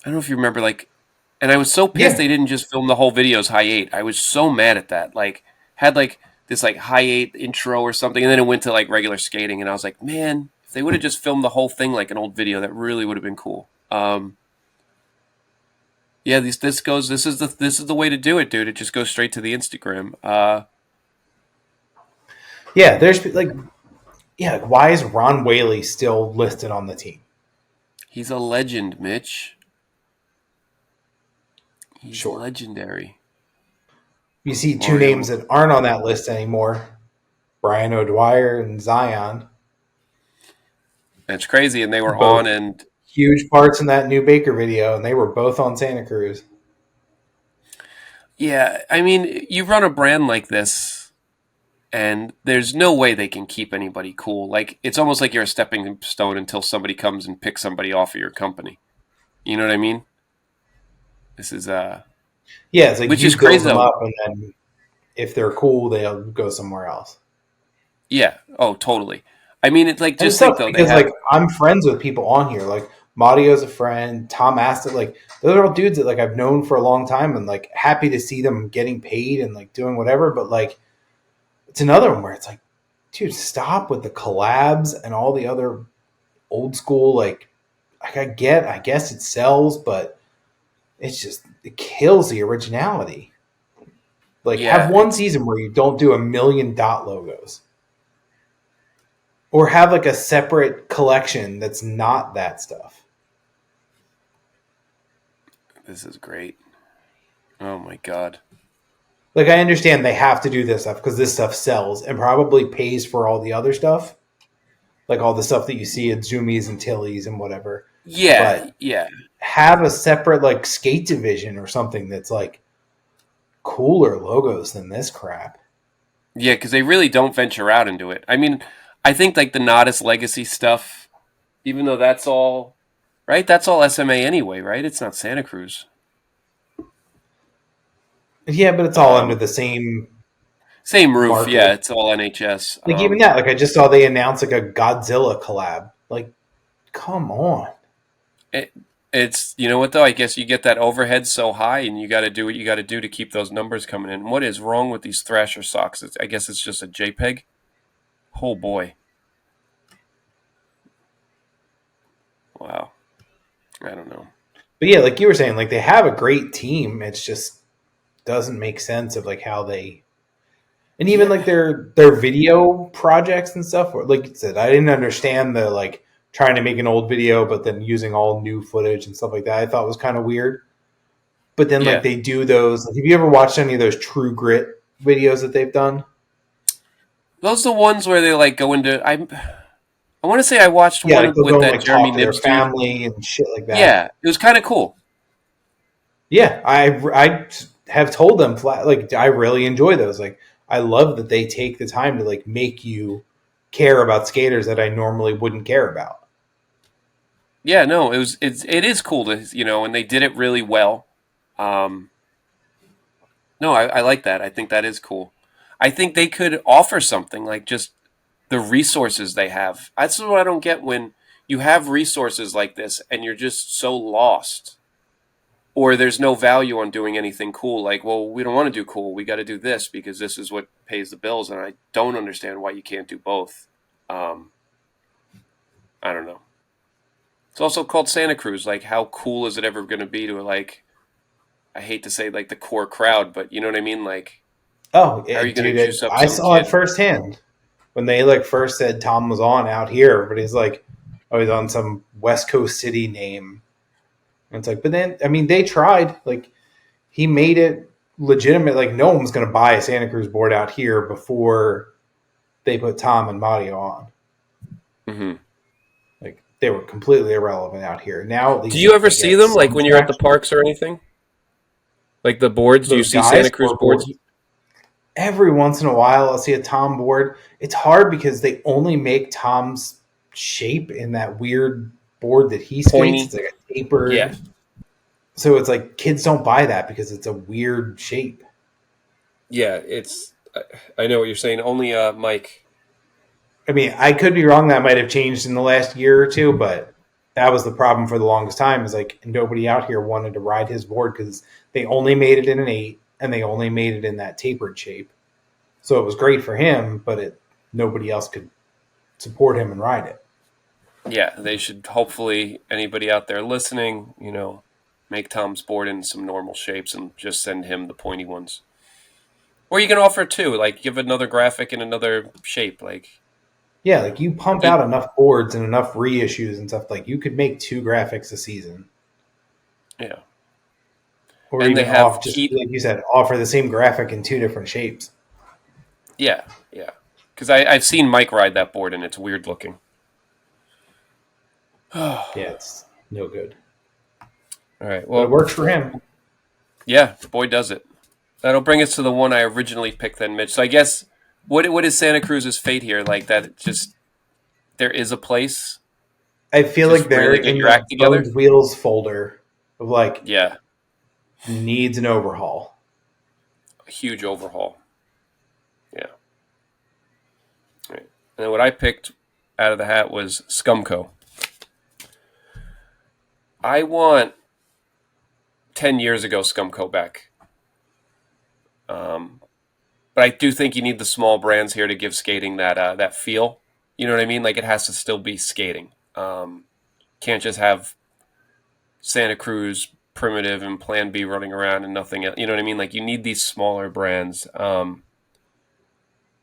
I don't know if you remember, like, and I was so pissed they didn't just film the whole videos high 8. I was so mad at that. Like, had like this like high 8 intro or something, and then it went to like regular skating, and I was like, man, if they would have just filmed the whole thing like an old video, that really would have been cool. Yeah, this is the way to do it, dude. It just goes straight to the Instagram. Yeah, there's like, yeah, why is Ron Whaley still listed on the team? He's a legend, Mitch. He's Sure. legendary. You see two names that aren't on that list anymore: Brian O'Dwyer and Zion. That's crazy, and they were Both on and huge parts in that new Baker video, and they were both on Santa Cruz. yeah, I mean, you run a brand like this, and there's no way they can keep anybody cool. Like, it's almost like you're a stepping stone until somebody comes and picks somebody off of your company. You know what I mean? This is Yeah, it's like which you is build crazy them though. up, and then if they're cool, they'll go somewhere else. Yeah. Oh, totally. I mean, it's like, And it just think sucks though, they because have. like I'm friends with people on here. Like Mario's a friend, Tom Aston, like those are all dudes that like I've known for a long time, and like happy to see them getting paid and like doing whatever. But like it's another one where it's like, dude, stop with the collabs and all the other old school I guess it sells, but it's just it kills the originality. Like have Yeah. one season where you don't do a million dot logos. Or have like a separate collection that's not that stuff. This is great. Oh my god. Like I understand they have to do this stuff because this stuff sells and probably pays for all the other stuff. Like all the stuff that you see at Zoomies and Tillies and whatever. Yeah. But Yeah. have a separate like skate division or something that's like cooler logos than this crap. Yeah, because they really don't venture out into it. I mean, I think like the Nodis Legacy stuff, even though that's all right, that's all SMA anyway, right? It's not Santa Cruz. Yeah, but it's all under the same roof. market. Yeah, it's all NHS. Like even that, like I just saw they announced like a Godzilla collab. Like, come on. It's, you know what though? I guess you get that overhead so high, and you got to do what you got to do to keep those numbers coming in. What is wrong with these Thrasher socks? I guess it's just a JPEG. Oh boy. Wow. I don't know. But yeah, like you were saying, like they have a great team. It's just doesn't make sense of like how they, and even like their video projects and stuff. Like you said, I didn't understand the like trying to make an old video, but then using all new footage and stuff like that. I thought was kind of weird. But then like they do those. Like, have you ever watched any of those True Grit videos that they've done? Those the ones where they like go into. I want to say I watched Yeah, one like they'll with go and that like Jeremy talk to their Nibs dude. family and shit like that. Yeah, it was kind of cool. Yeah, I have told them flat, like I really enjoy those. Like I love that they take the time to like make you care about skaters that I normally wouldn't care about. Yeah, no, it is cool to and they did it really well. Um, no, I like that. I think that is cool. I think they could offer something like just the resources they have. That's what I don't get when you have resources like this and you're just so lost. Or there's no value on doing anything cool. Like, well, we don't want to do cool. We got to do this because this is what pays the bills. And I don't understand why you can't do both. Um, I don't know. It's also called Santa Cruz. Like, how cool is it ever going to be to, like, I hate to say, like, the core crowd, but you know what I mean? Like, Oh, how yeah, are you going to dude, juice up I some saw it kid? firsthand when they like first said Tom was on out here, but he's like, oh, he's on some West Coast city name. And it's like, but then I mean, they tried. Like he made it legitimate. Like no one was going to buy a Santa Cruz board out here before they put Tom and Mario on. Mm-hmm. Like they were completely irrelevant out here. Now at Do least you ever they see get them, like, some when you're at the traction. parks or anything? Like the boards? Do you Those see guys Santa Cruz or board. boards? Every once in a while, I'll see a Tom board. It's hard because they only make Tom's shape in that weird board that he skates. Pointy? It's like a Yeah. tapered. So it's like kids don't buy that because it's a weird shape. Yeah, I know what you're saying. Only Mike. I mean, I could be wrong. That might have changed in the last year or two, but that was the problem for the longest time. Is like nobody out here wanted to ride his board because they only made it in an 8 and they only made it in that tapered shape. So it was great for him, but nobody else could support him and ride it. Yeah, they should hopefully, anybody out there listening, make Tom's board in some normal shapes and just send him the pointy ones. Or you can offer two, like give another graphic in another shape. Like, Yeah, like you pump out enough boards and enough reissues and stuff, like you could make 2 graphics a season. Yeah. Or And they even have off, just like you said, offer the same graphic in 2 different shapes. Yeah, yeah. Because I've seen Mike ride that board and it's weird looking. Yeah, it's no good. All right, But it well, works for him. yeah, boy does it. That'll bring us to the one I originally picked then, Mitch. So I guess, what is Santa Cruz's fate here? Like that just, there is a place I feel just like where they're they get in your the act together? Bones Wheels folder of like Yeah, needs an overhaul. a huge overhaul. Yeah. All right. And then what I picked out of the hat was Scumco. I want 10 years ago Scumco back. But I do think you need the small brands here to give skating that feel. You know what I mean? Like it has to still be skating. Can't just have Santa Cruz, Primitive, and Plan B running around and nothing else. You know what I mean? Like you need these smaller brands. And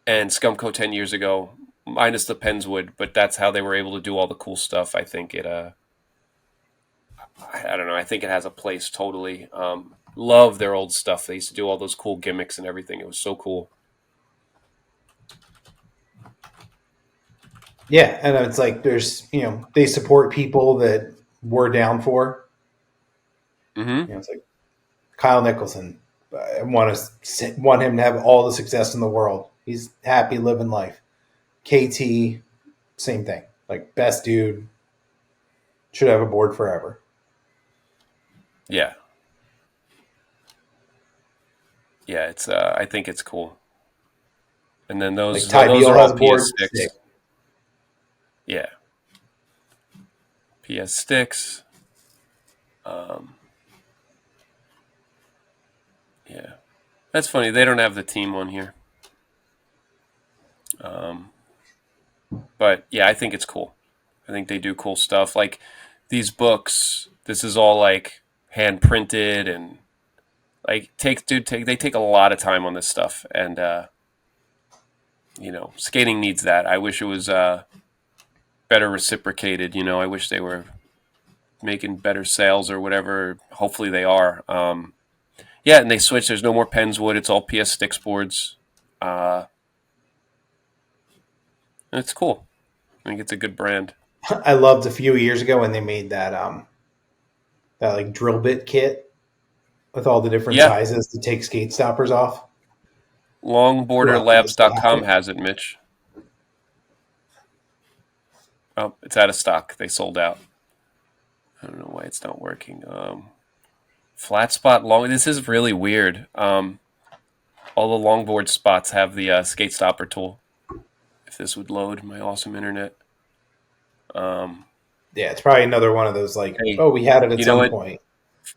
Scumco 10 years ago, minus the Penswood, but that's how they were able to do all the cool stuff. I think I don't know. I think it has a place totally. Love their old stuff. They used to do all those cool gimmicks and everything. It was so cool. Yeah, and it's like there's they support people that we're down for. Mm-hmm. It's like Kyle Nicholson. I want him to have all the success in the world. He's happy living life. KT, same thing. Like best dude, should have a board forever. Yeah. Yeah, it's. I think it's cool. And then Like those Ty those Beal are has all a board. PS sticks. Sick. Yeah. PS sticks. Yeah. That's funny. They don't have the team one here. But yeah, I think it's cool. I think they do cool stuff. Like these books, this is all like hand printed and like they take a lot of time on this stuff. And skating needs that. I wish it was better reciprocated. I wish they were making better sales or whatever. Hopefully they are. Yeah, and they switch. There's no more Penswood. It's all PS Sticks boards. And it's cool. I think it's a good brand. I loved a few years ago when they made that like drill bit kit with all the different Yeah, sizes to take skate stoppers off. Love that they still have longboarderlabs.com it. has it, Mitch. Oh, it's out of stock. They sold out. I don't know why it's not working. Flat spot long. This is really weird. All the longboard spots have the skate stopper tool. If this would load my awesome internet. Yeah, it's probably another one of those like, Hey, oh, we had it at you know some what? point.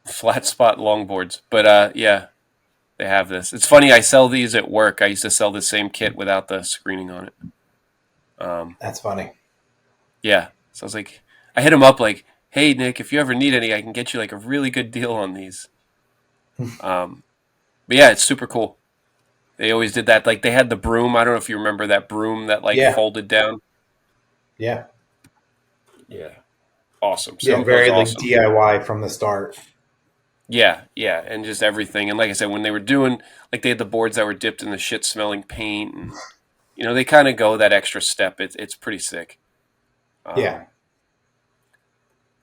Flat spot longboards. But yeah, they have this. It's funny. I sell these at work. I used to sell the same kit without the screening on it. That's funny. Yeah. So I was like, I hit him up like, hey, Nick, if you ever need any, I can get you like a really good deal on these. But yeah, it's super cool. They always did that. Like they had the broom. I don't know if you remember that broom that like Yeah, folded down. yeah, Yeah. Awesome. yeah. Scumco's Very like awesome. DIY from the start. Yeah, yeah, and just everything. And like I said, when they were doing, like they had the boards that were dipped in the shit smelling paint, and they kind of go that extra step. It's pretty sick. Yeah,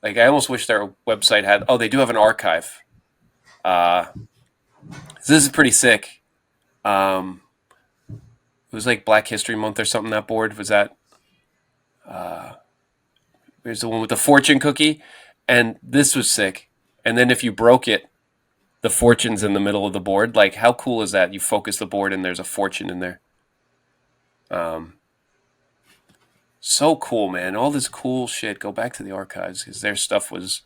Like I almost wish their website had. Oh, they do have an archive. So this is pretty sick. Um, it was like Black History Month or something. That board was that. There's the one with the fortune cookie, and this was sick. And then if you broke it, the fortune's in the middle of the board. Like how cool is that? You focus the board and there's a fortune in there. So cool, man. All this cool shit. Go back to the archives because their stuff was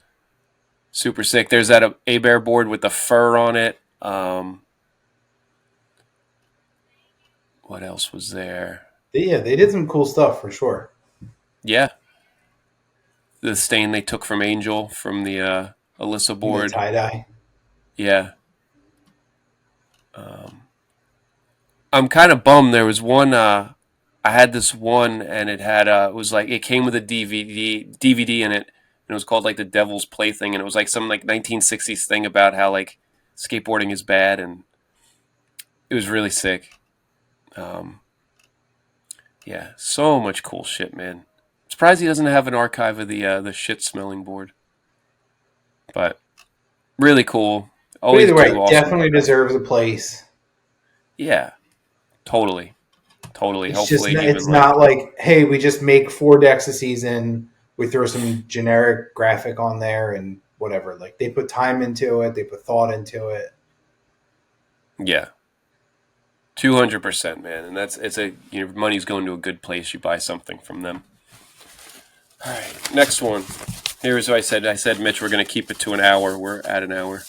super sick. There's that A-Bear board with the fur on it. What else was there? yeah. They did some cool stuff for sure. Yeah. The stain they took from Angel from the Alyssa And the board. tie dye. Yeah. I'm kind of bummed. There was one. I had this one, and it had. It was like it came with a DVD in it, and it was called like the Devil's Plaything, and it was like some like 1960s thing about how like skateboarding is bad, and it was really sick. Yeah, so much cool shit, man. Surprised he doesn't have an archive of the shit smelling board, but really cool. But Always either way, do awesome. definitely deserves a place. Yeah, totally. Totally. It's just Hopefully, it's even like not like, hey, we just make 4 decks a season. We throw some generic graphic on there and whatever. Like they put time into it, they put thought into it. yeah, 200%, man. And it's your money's going to a good place. You buy something from them. All right, next one. Here's what I said. I said, Mitch, we're going to keep it to an hour. We're at an hour.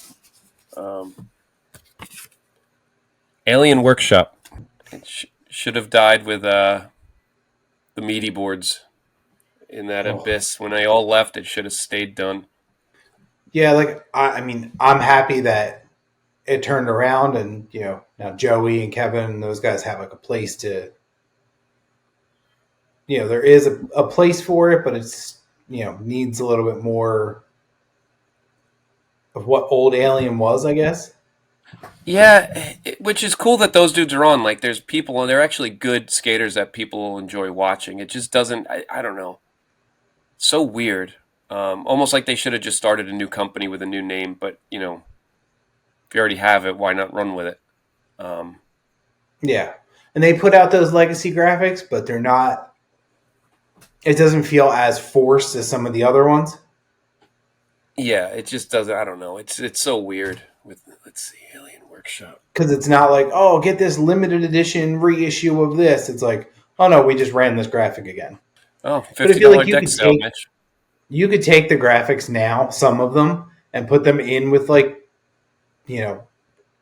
Alien Workshop. It should have died with the meaty boards in that abyss. When they all left, it should have stayed done. Yeah, like I mean, I'm happy that it turned around, and now Joey and Kevin and those guys have like a place to. There is a place for it, but it's needs a little bit more of what old Alien was, I guess. Yeah, which is cool that those dudes are on. Like, there's people, and they're actually good skaters that people will enjoy watching. It just doesn't. I don't know. So weird. Almost like they should have just started a new company with a new name. But if you already have it, why not run with it? Yeah, and they put out those legacy graphics, but they're not. It doesn't feel as forced as some of the other ones. Yeah, it just doesn't. I don't know. It's so weird. Let's see, Alien Workshop. Because it's not like, oh, get this limited edition reissue of this. It's like, oh no, we just ran this graphic again. Oh, But I feel like $50 deck sale, Mitch. you could take the graphics now, some of them, and put them in with like,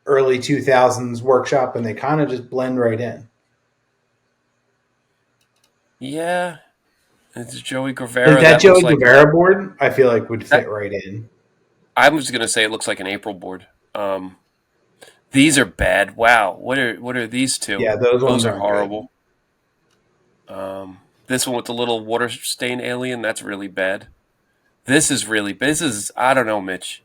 early 2000s workshop, and they kind of just blend right in. Yeah, it's Joey Guevara. Like that looks Joey like Guevara board, I feel like would fit right in. I was gonna say it looks like an April board. These are bad. Wow, what are these two? Yeah, those ones are aren't horrible. This one with the little water stain alien, that's really bad. This is I don't know, Mitch.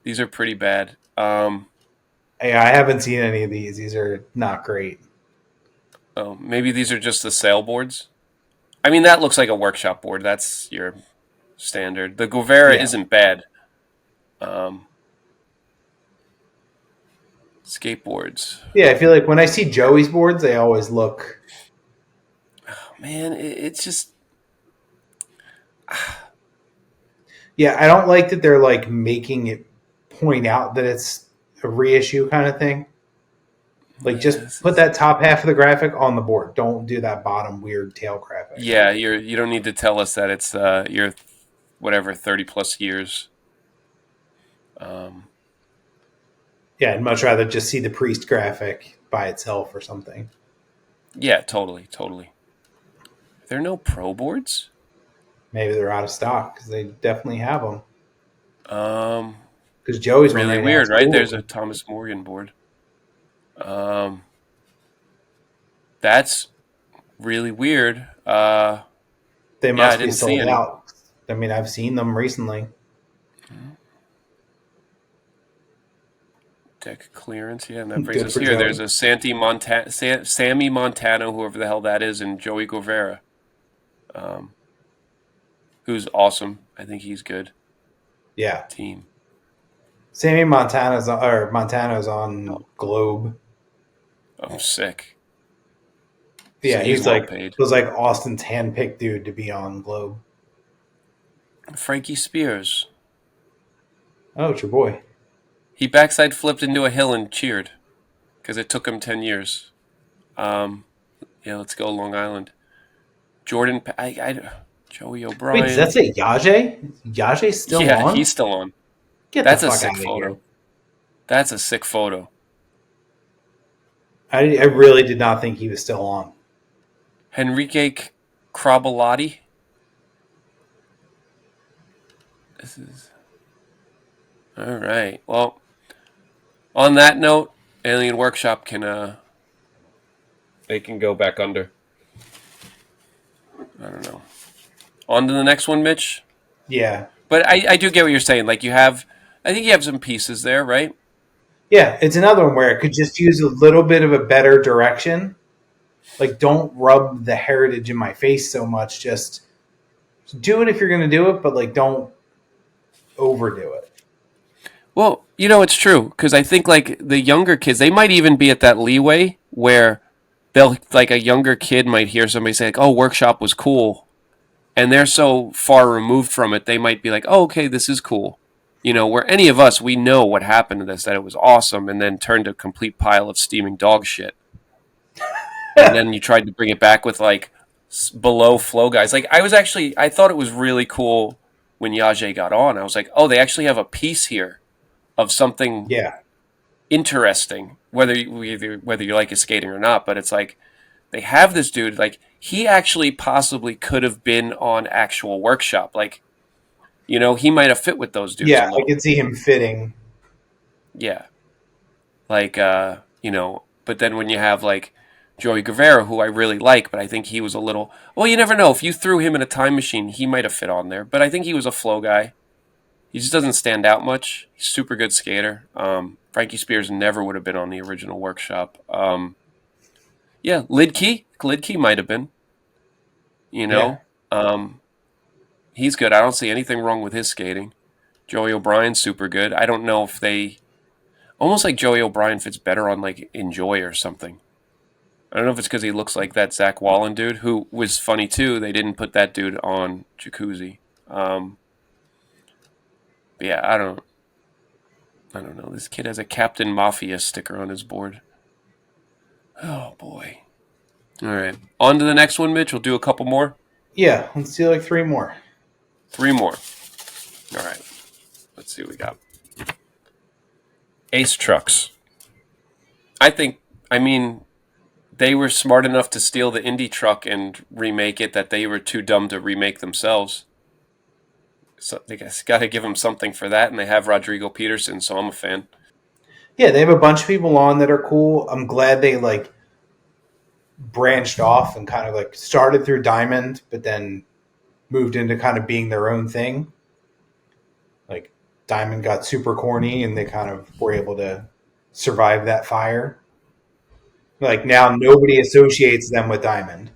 These are pretty bad. Hey, I haven't seen any of these. These are not great. Oh, maybe these are just the sailboards. I mean, that looks like a workshop board. That's your standard. The Guevara Yeah. isn't bad. Skateboards. Yeah, I feel like when I see Joey's boards, they always look. Man, it's just. Yeah, I don't like that they're like making it point out that it's a reissue kind of thing. Like, just put that top half of the graphic on the board. Don't do that bottom weird tail graphic. Yeah, you don't need to tell us that it's your whatever 30+ years. Yeah, I'd much rather just see the priest graphic by itself or something. Yeah, totally. Are there no pro boards? Maybe they're out of stock because they definitely have them. Um, Because Joey's one really right weird, now, right? cool. There's a Thomas Morgan board. That's really weird. They must be didn't see sold any. out. I mean, I've seen them recently. Deck clearance, yeah, and that brings Good us for here. Joey. There's a Sammy Montano, whoever the hell that is, and Joey Guevara, who's awesome. I think he's good. Yeah, Team. Sammy Montana's on Globe. Oh, sick. Yeah, So he's well like paid. was like Austin's handpicked dude to be on Globe. Frankie Spears. Oh, it's your boy. He backside flipped into a hill and cheered because it took him 10 years. Let's go Long Island. Jordan, Joey O'Brien. Wait, does that say Yaje? Yaje's still on? Yeah, he's still on. Get That's the a fuck sick out of photo. here. That's a sick photo. I really did not think he was still on. Henrique Crabalotti. This is all right. Well, on that note, Alien Workshop can they can go back under. I don't know. On to the next one, Mitch. Yeah. But I do get what you're saying. Like I think you have some pieces there, right? Yeah, it's another one where it could just use a little bit of a better direction. Like, don't rub the heritage in my face so much. Just do it if you're going to do it, but like, don't overdo it. Well, it's true because I think like the younger kids, they might even be at that leeway where they'll like a younger kid might hear somebody say like, "Oh, workshop was cool," and they're so far removed from it, they might be like, "Oh, okay, this is cool." Where any of us, we know what happened to this, that it was awesome, and then turned to a complete pile of steaming dog shit. And then you tried to bring it back with like below flow guys. Like I thought it was really cool when Yaje got on. I was like, oh, they actually have a piece here of something interesting, whether you like his skating or not. But it's like they have this dude, like he actually possibly could have been on actual workshop. Like, he might have fit with those dudes. Yeah, I could see him fitting. Yeah. Like, but then when you have like Joey Guevara, who I really like, but I think he was a little, well, you never know. If you threw him in a time machine, he might have fit on there. But I think he was a flow guy. He just doesn't stand out much. He's a super good skater. Frankie Spears never would have been on the original workshop. Lidkey might have been. He's good. I don't see anything wrong with his skating. Joey O'Brien's super good. I don't know if they, almost like Joey O'Brien fits better on like Enjoy or something. I don't know if it's because he looks like that Zach Wallen dude, who was funny too. They didn't put that dude on Jacuzzi. But yeah, I don't know. This kid has a Captain Mafia sticker on his board. Oh boy. All right, on to the next one, Mitch. We'll do a couple more. Yeah, let's do like 3 more. 3 more. All right. Let's see what we got. Ace Trucks. I mean, they were smart enough to steal the Indy truck and remake it that they were too dumb to remake themselves. So they got to give them something for that, and they have Rodrigo Peterson, so I'm a fan. Yeah, they have a bunch of people on that are cool. I'm glad they like branched off and kind of like started through Diamond, but then moved into kind of being their own thing. Like Diamond got super corny and they kind of were able to survive that fire. Like now nobody associates them with Diamond.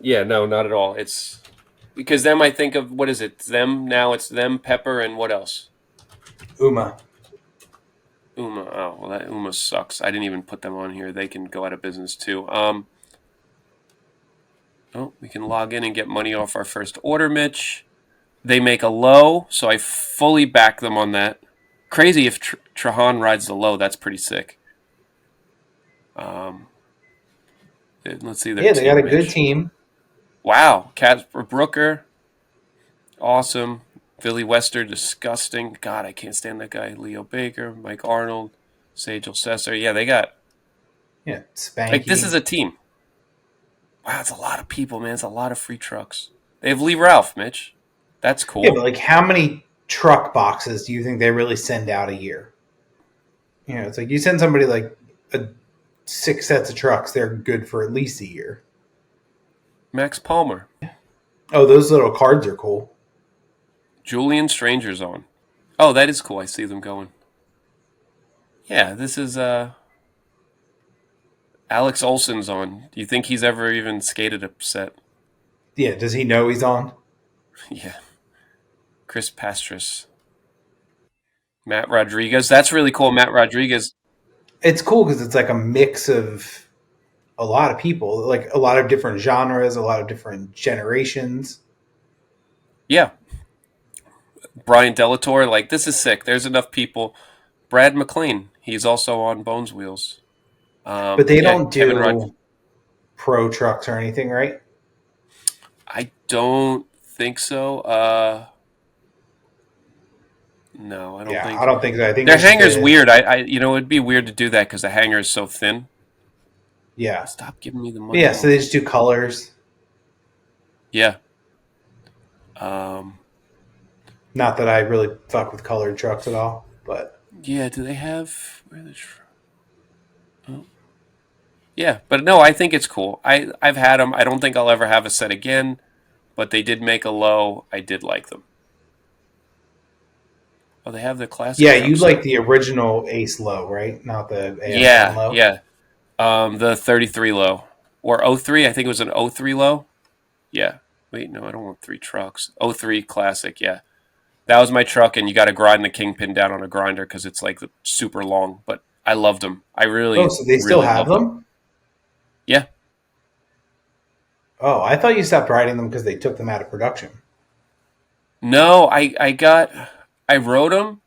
Yeah, no, not at all. It's because them. I think of what is it? Them now. It's them, Pepper, and what else? Uma. Uma. Oh, well, that Uma sucks. I didn't even put them on here. They can go out of business too. Oh, we can log in and get money off our first order, Mitch. They make a low, so I fully back them on that. Crazy if Trahan rides the low. That's pretty sick. Let's see. Yeah, they got a good team. Wow, Casper Brooker, awesome. Billy Wester, disgusting. God, I can't stand that guy. Leo Baker, Mike Arnold, Sage Cesar. Yeah, they got. Yeah, Spanky. Like, this is a team. Wow, it's a lot of people, man. It's a lot of free trucks. They have Lee Ralph, Mitch. That's cool. Yeah, but like, how many truck boxes do you think they really send out a year? You know, it's like you send somebody like 6 sets of trucks, they're good for at least a year. Max Palmer. Oh, those little cards are cool. Julian Stranger's on. Oh, that is cool. I see them going. Yeah, this is Alex Olson's on. Do you think he's ever even skated a set? Yeah, does he know he's on? Yeah. Chris Pastris. Matt Rodriguez. That's really cool, Matt Rodriguez. It's cool because it's like a mix of a lot of people, like a lot of different genres, a lot of different generations. Yeah. Brian Delator, like, this is sick. There's enough people. Brad McLean, he's also on Bones Wheels. But they don't do pro trucks or anything, right? I don't think so. No, I don't think. I don't think so. I think their hanger's weird. It'd be weird to do that because the hanger is so thin. Yeah. Stop giving me the money. Yeah, so they just do colors. Yeah. Not that I really fuck with colored trucks at all, but yeah. Do they have? Where are the oh. Yeah, but no, I think it's cool. I've had them. I don't think I'll ever have a set again, but they did make a low. I did like them. Oh, they have the classic. Yeah, you like the original Ace low, right? Not the AF low. Yeah. The 33 low or 03. I think it was an 03 low. Yeah. Wait, no, I don't want 3 trucks. 03 classic. Yeah, that was my truck, and you got to grind the kingpin down on a grinder because it's like super long. But I loved them. I really. Oh, so they still have them? Yeah. Oh, I thought you stopped riding them because they took them out of production. No, I rode them,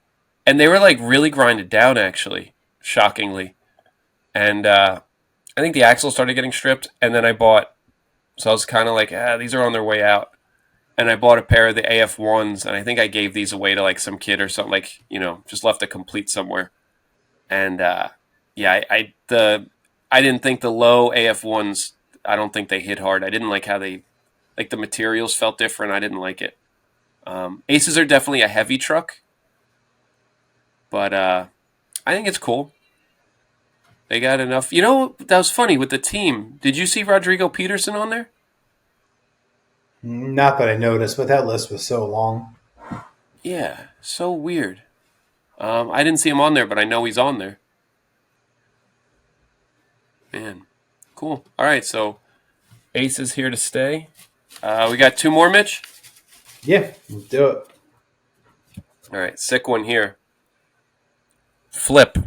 and they were like really grinded down, actually, shockingly. And I think the axle started getting stripped, and then I bought. So I was kind of like, these are on their way out. And I bought a pair of the AF1s, and I think I gave these away to like some kid or something, like, just left a complete somewhere. And I didn't think the low AF1s, I don't think they hit hard. I didn't like how the materials felt different. I didn't like it. Aces are definitely a heavy truck, but I think it's cool. They got enough. That was funny with the team. Did you see Rodrigo Peterson on there? Not that I noticed, but that list was so long. Yeah, so weird. I didn't see him on there, but I know he's on there. Man, cool. All right, so Ace is here to stay. We got 2 more, Mitch? Yeah, let's do it. All right, sick one here. Flip.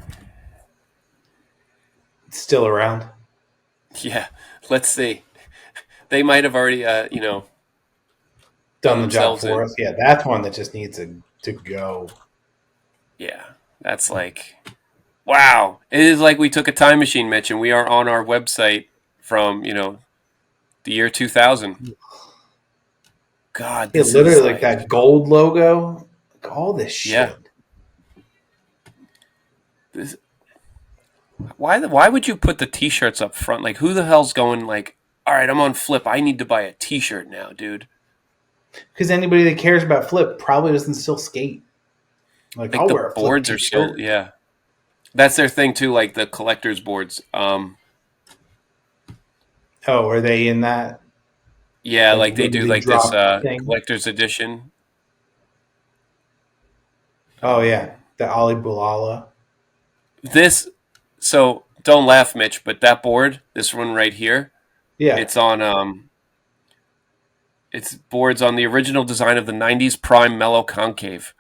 It's still around. Yeah, let's see. They might have already, done the job for us. Yeah, that's one that just needs to go. Yeah, that's like, wow. It is like we took a time machine, Mitch, and we are on our website from, the year 2000. God, this literally is like that gold logo. Like all this shit. Yeah. Why would you put the T-shirts up front? Like, who the hell's going like, all right, I'm on Flip. I need to buy a T-shirt now, dude. Because anybody that cares about Flip probably doesn't still skate. Like I'll wear a Flip boards T-shirt. Are still, yeah. That's their thing too, like the collector's boards. Oh, are they in that? Yeah, like they do like this collector's edition. Oh yeah, the Ali Bulala. So don't laugh, Mitch, but that board, this one right here, yeah, it's on It's boards on the original design of the 90s Prime Mellow Concave.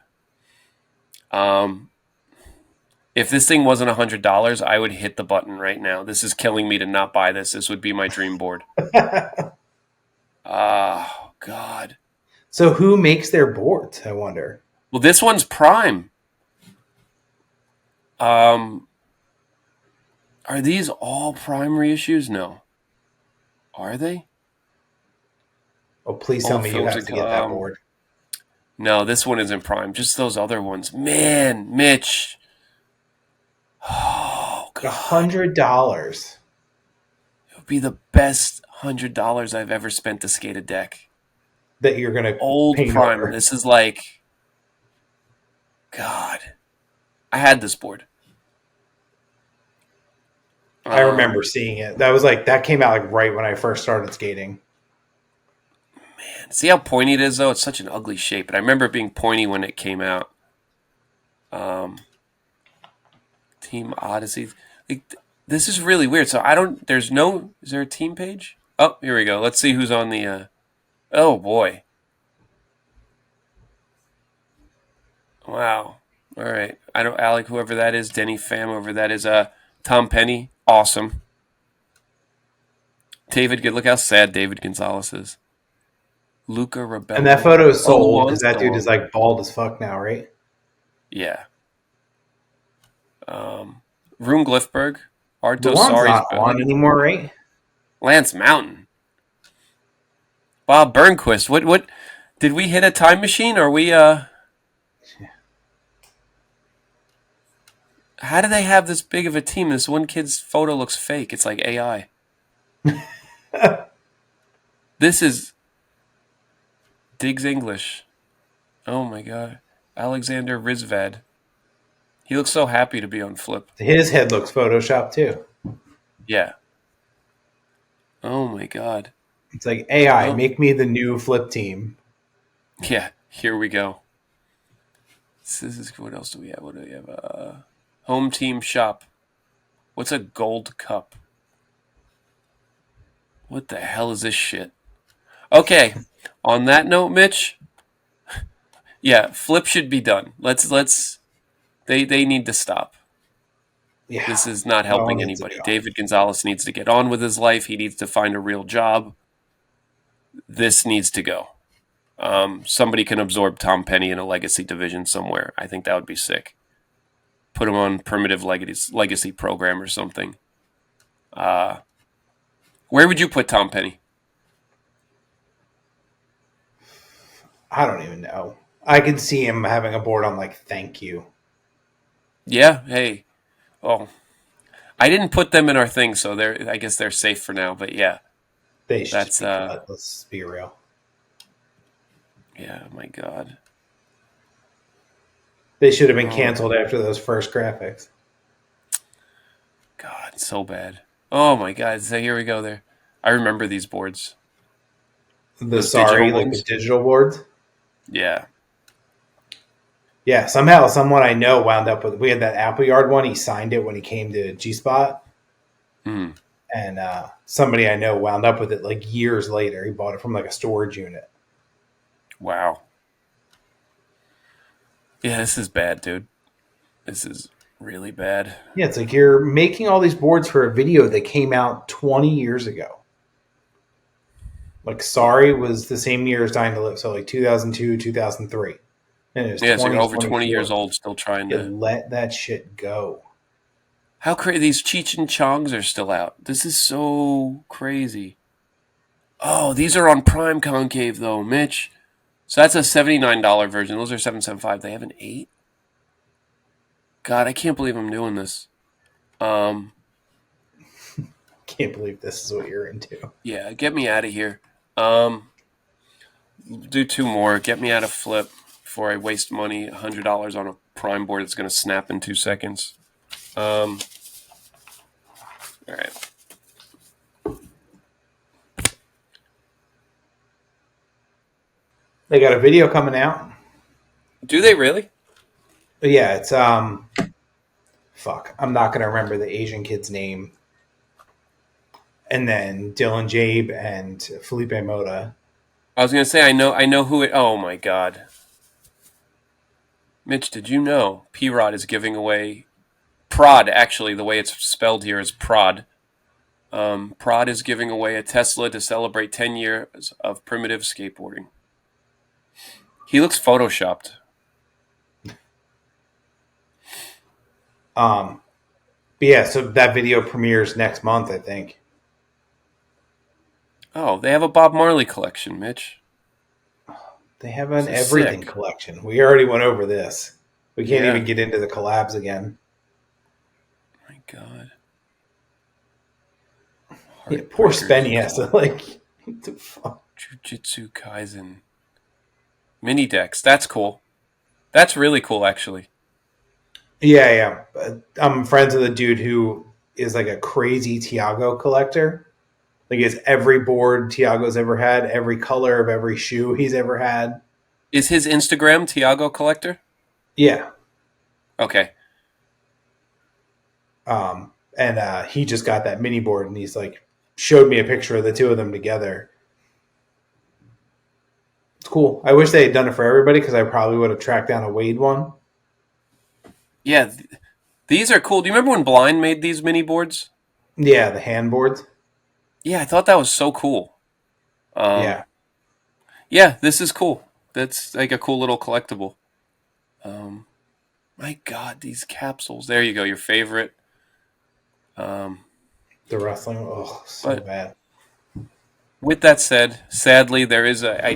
If this thing wasn't $100, I would hit the button right now. This is killing me to not buy this. This would be my dream board. Oh, God. So who makes their boards, I wonder? Well, this one's Prime. Are these all Prime reissues? No. Are they? Oh, please tell me you have to get that board. No, this one isn't Prime. Just those other ones. Man, Mitch. Oh, God. $100. It would be the best $100 I've ever spent to skate a deck. That you're going to old Prime. Over. This is like, God. I had this board. I remember seeing it. That came out like right when I first started skating. Man, see how pointy it is though? It's such an ugly shape. And I remember it being pointy when it came out. Team Odyssey. Like, this is really weird. So is there a team page? Oh, here we go. Let's see who's on the, oh boy. Wow. All right. I don't, Alec, whoever that is, Denny Pham, whoever that is, Tom Penny. Awesome. David, look how sad David Gonzalez is. Luca Rebello. And that photo is so old because that dude is like bald as fuck now, right? Yeah. Room Glifberg. Arto Sari's not Billy. on anymore, right? Lance Mountain. Bob Burnquist. What did we hit a time machine? Or we How do they have this big of a team? This one kid's photo looks fake. It's like AI. This is Diggs English. Oh my God. Alexander Rizvad. He looks so happy to be on Flip. His head looks photoshopped too. Yeah. Oh my God. It's like AI, make me the new Flip team. Yeah, here we go. This is what else do we have? What do we have? Home team shop. What's a gold cup? What the hell is this shit? Okay. On that note, Mitch. Yeah, Flip should be done. They need to stop. Yeah. This is not helping anybody. David Gonzalez needs to get on with his life. He needs to find a real job. This needs to go. Somebody can absorb Tom Penny in a legacy division somewhere. I think that would be sick. Put him on primitive legacy program or something. Where would you put Tom Penny? I don't even know. I could see him having a board on like thank you. Yeah, hey. Oh. I didn't put them in our thing, so I guess they're safe for now, but yeah. They should be cut. Let's be real. Yeah, my God. They should have been canceled after those first graphics. God, so bad. Oh my God. So here we go there. I remember these boards. The digital boards? Yeah. Yeah, somehow someone I know wound up with, we had that Appleyard one. He signed it when he came to G-Spot. Mm. And somebody I know wound up with it like years later. He bought it from like a storage unit. Wow. Yeah, this is bad, dude. This is really bad. Yeah, it's like you're making all these boards for a video that came out 20 years ago. Like, Sorry was the same year as Dying to Live. So like 2002, 2003. And it was so you're over 20 years old still trying to... let that shit go. How crazy. These Cheech and Chongs are still out. This is so crazy. Oh, these are on Prime Concave, though, Mitch. So that's a $79 version. Those are $775. They have an 8? God, I can't believe I'm doing this. Can't believe this is what you're into. Yeah, get me out of here. Do 2 more. Get me out of Flip before I waste money. $100 on a Prime board that's going to snap in 2 seconds. All right. They got a video coming out. Do they really? Yeah, it's fuck. I'm not gonna remember the Asian kid's name. And then Dylan Jabe and Felipe Mota. I was gonna say I know who it. Oh my god, Mitch, did you know P-Rod is giving away Prod? Actually, the way it's spelled here is Prod. Prod is giving away a Tesla to celebrate 10 years of primitive skateboarding. He looks photoshopped. But yeah, so that video premieres next month, I think. Oh, they have a Bob Marley collection, Mitch. They have an This is everything sick. collection. We already went over this. We can't Yeah. even get into the collabs again. My God. Yeah, poor Heartbreakers, Spenny has to what the fuck? Jujutsu Kaisen. Mini decks. That's cool. That's really cool, actually. Yeah. I'm friends with a dude who is like a crazy Tiago collector. Like he has every board Tiago's ever had, every color of every shoe he's ever had. Is his Instagram Tiago Collector? Yeah. Okay. And he just got that mini board and he's like showed me a picture of the two of them together. It's cool. I wish they had done it for everybody because I probably would have tracked down a Wade one. Yeah, these are cool. Do you remember when Blind made these mini boards? Yeah, the hand boards. Yeah, I thought that was so cool. Yeah. Yeah, this is cool. That's like a cool little collectible. My God, these capsules. There you go, your favorite. The wrestling. Oh, so But bad. with that said, sadly, there is I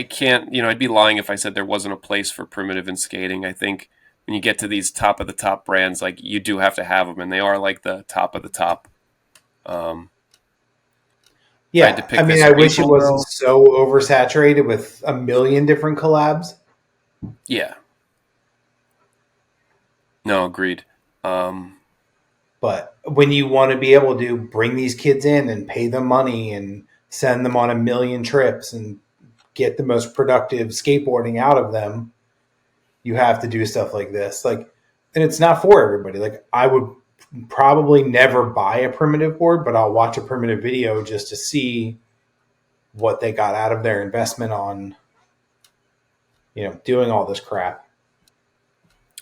can't, I'd be lying if I said there wasn't a place for primitive in skating. I think when you get to these top of the top brands, like you do have to have them, and they are like the top of the top. If I had to Yeah. pick I mean, this I wish it April, wasn't though, so oversaturated with a million different collabs. yeah, no, agreed. But when you want to be able to bring these kids in and pay them money and send them on a million trips and get the most productive skateboarding out of them, you have to do stuff like this. Like, and it's not for everybody. Like, I would probably never buy a primitive board, but I'll watch a primitive video just to see what they got out of their investment on, doing all this crap.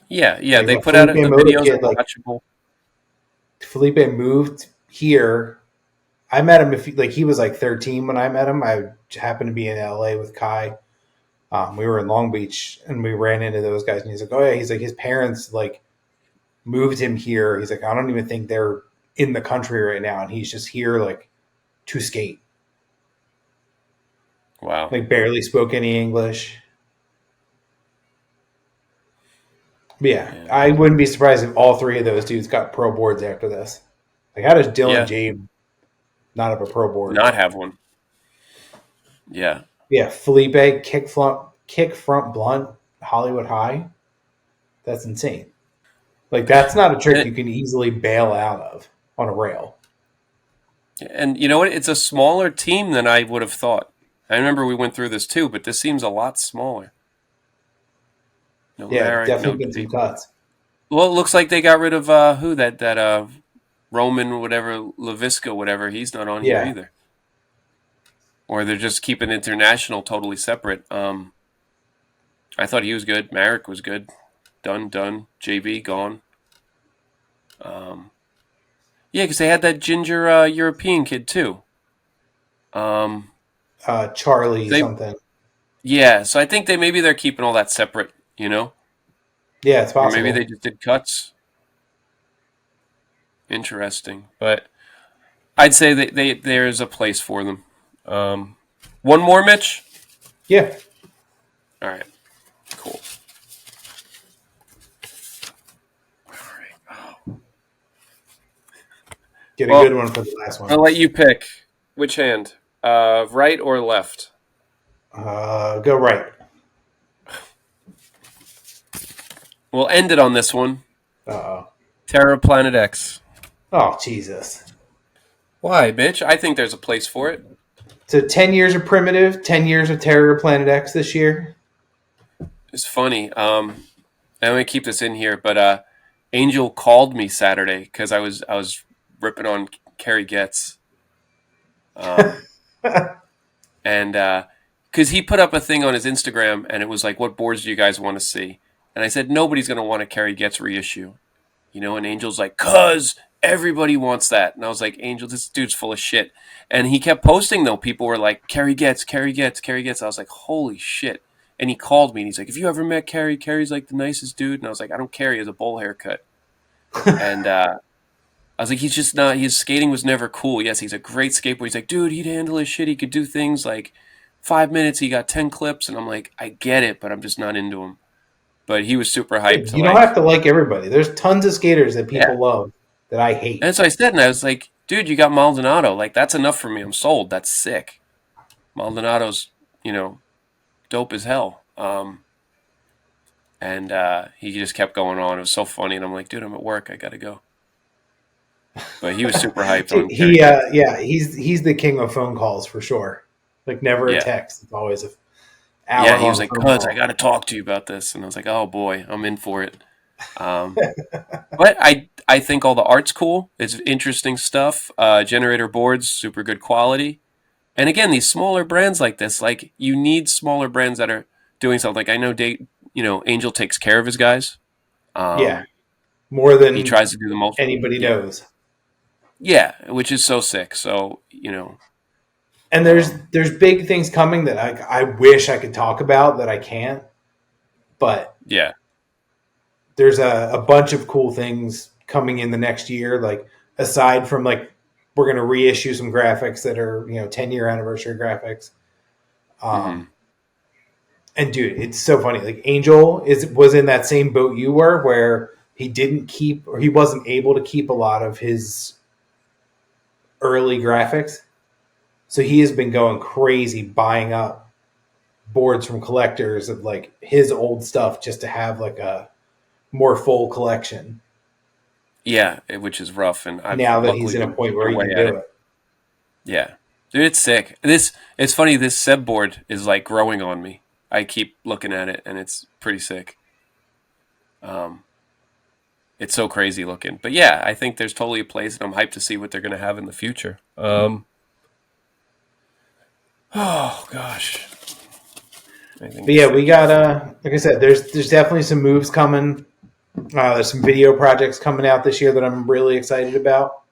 Yeah, Like they the put out Felipe the Moto videos are kid, like watchable. Felipe moved here. I met him he was like 13 when I met him. I happened to be in LA with Kai. We were in Long Beach and we ran into those guys and he's like, oh yeah, he's like his parents like moved him here. He's like, I don't even think they're in the country right now, and he's just here like to skate. Wow. Like barely spoke any English. But yeah, I wouldn't be surprised if all three of those dudes got pro boards after this. Like, how does Dylan Yeah, Jabe not have a pro board? not have one. Yeah. Yeah, Felipe kick front blunt Hollywood High. That's insane. Like that's not a trick And, you can easily bail out of on a rail. and you know what? It's a smaller team than I would have thought. I remember we went through this too, but this seems a lot smaller. No Yeah, Marek, no definitely been some Jake. cuts. Well, it looks like they got rid of who that Roman whatever Lavisca whatever. He's not on here Yeah, either. Or they're just keeping international totally separate. I thought he was good. Marek was good. Done. JB gone. Yeah, because they had that ginger European kid too. Charlie They something. Yeah, so I think they're keeping all that separate, Yeah, it's or maybe possible. they just did cuts. Interesting, but I'd say there's a place for them. One more, Mitch. Yeah, All right, cool. All right. get a Well, good one for the last one. I'll let you pick. Which hand? Right or left? Go right. We'll end it on this one. Uh-oh. Terra Planet X. Oh, Jesus. Why, Mitch? I think there's a place for it. So 10 years of Primitive, 10 years of Terror Planet X this year. It's funny. I'm gonna keep this in here, but Angel called me Saturday because I was ripping on Carrie Getz, and And because he put up a thing on his Instagram, and it was like, what boards do you guys want to see? And I said, nobody's going to want to carry Gets reissue. And Angel's like, cuz everybody wants that. And I was like, Angel, this dude's full of shit. And he kept posting, though. People were like, Carrie Gets. I was like, holy shit. And he called me, and he's like, have you ever met Carrie? Carrie's like the nicest dude. And I was like, I don't care. He has a bowl haircut. And I was like, he's just not, his skating was never cool. Yes, he's a great skateboarder. He's like, dude, he'd handle his shit. He could do things like 5 minutes. He got 10 clips. And I'm like, I get it, but I'm just not into him. But he was super hyped. You don't have to like everybody. There's tons of skaters that people love that I hate. And that's what I said. And I was like, dude, you got Maldonado. Like, that's enough for me. I'm sold. That's sick. Maldonado's, dope as hell. And he just kept going on. It was so funny. And I'm like, dude, I'm at work. I got to go. But he was super hyped on he's the king of phone calls for sure. Like, never a text. It's always a hour. Yeah, he was like, cuz, I got to talk to you about this. And I was like, oh, boy, I'm in for it. But I think all the art's cool. It's interesting stuff. Generator boards, super good quality. And again, these smaller brands like this, like, you need smaller brands that are doing something. Like, I know Angel takes care of his guys. More than he tries to do the most. Anybody knows. Yeah, which is so sick. So, And there's big things coming that I wish I could talk about that I can't. But yeah, there's a bunch of cool things coming in the next year. Like, aside from, like, we're going to reissue some graphics that are 10-year anniversary graphics. And dude, it's so funny. Like, Angel was in that same boat you were, where he wasn't able to keep a lot of his early graphics. So he has been going crazy buying up boards from collectors of, like, his old stuff just to have, like, a more full collection. Yeah, which is rough. And now that he's in a point where he can do it. Yeah. Dude, it's sick. It's funny, this Seb board is, like, growing on me. I keep looking at it, and it's pretty sick. It's so crazy looking. But yeah, I think there's totally a place, and I'm hyped to see what they're going to have in the future. Oh, gosh. But yeah, we got, like I said, there's definitely some moves coming. There's some video projects coming out this year that I'm really excited about.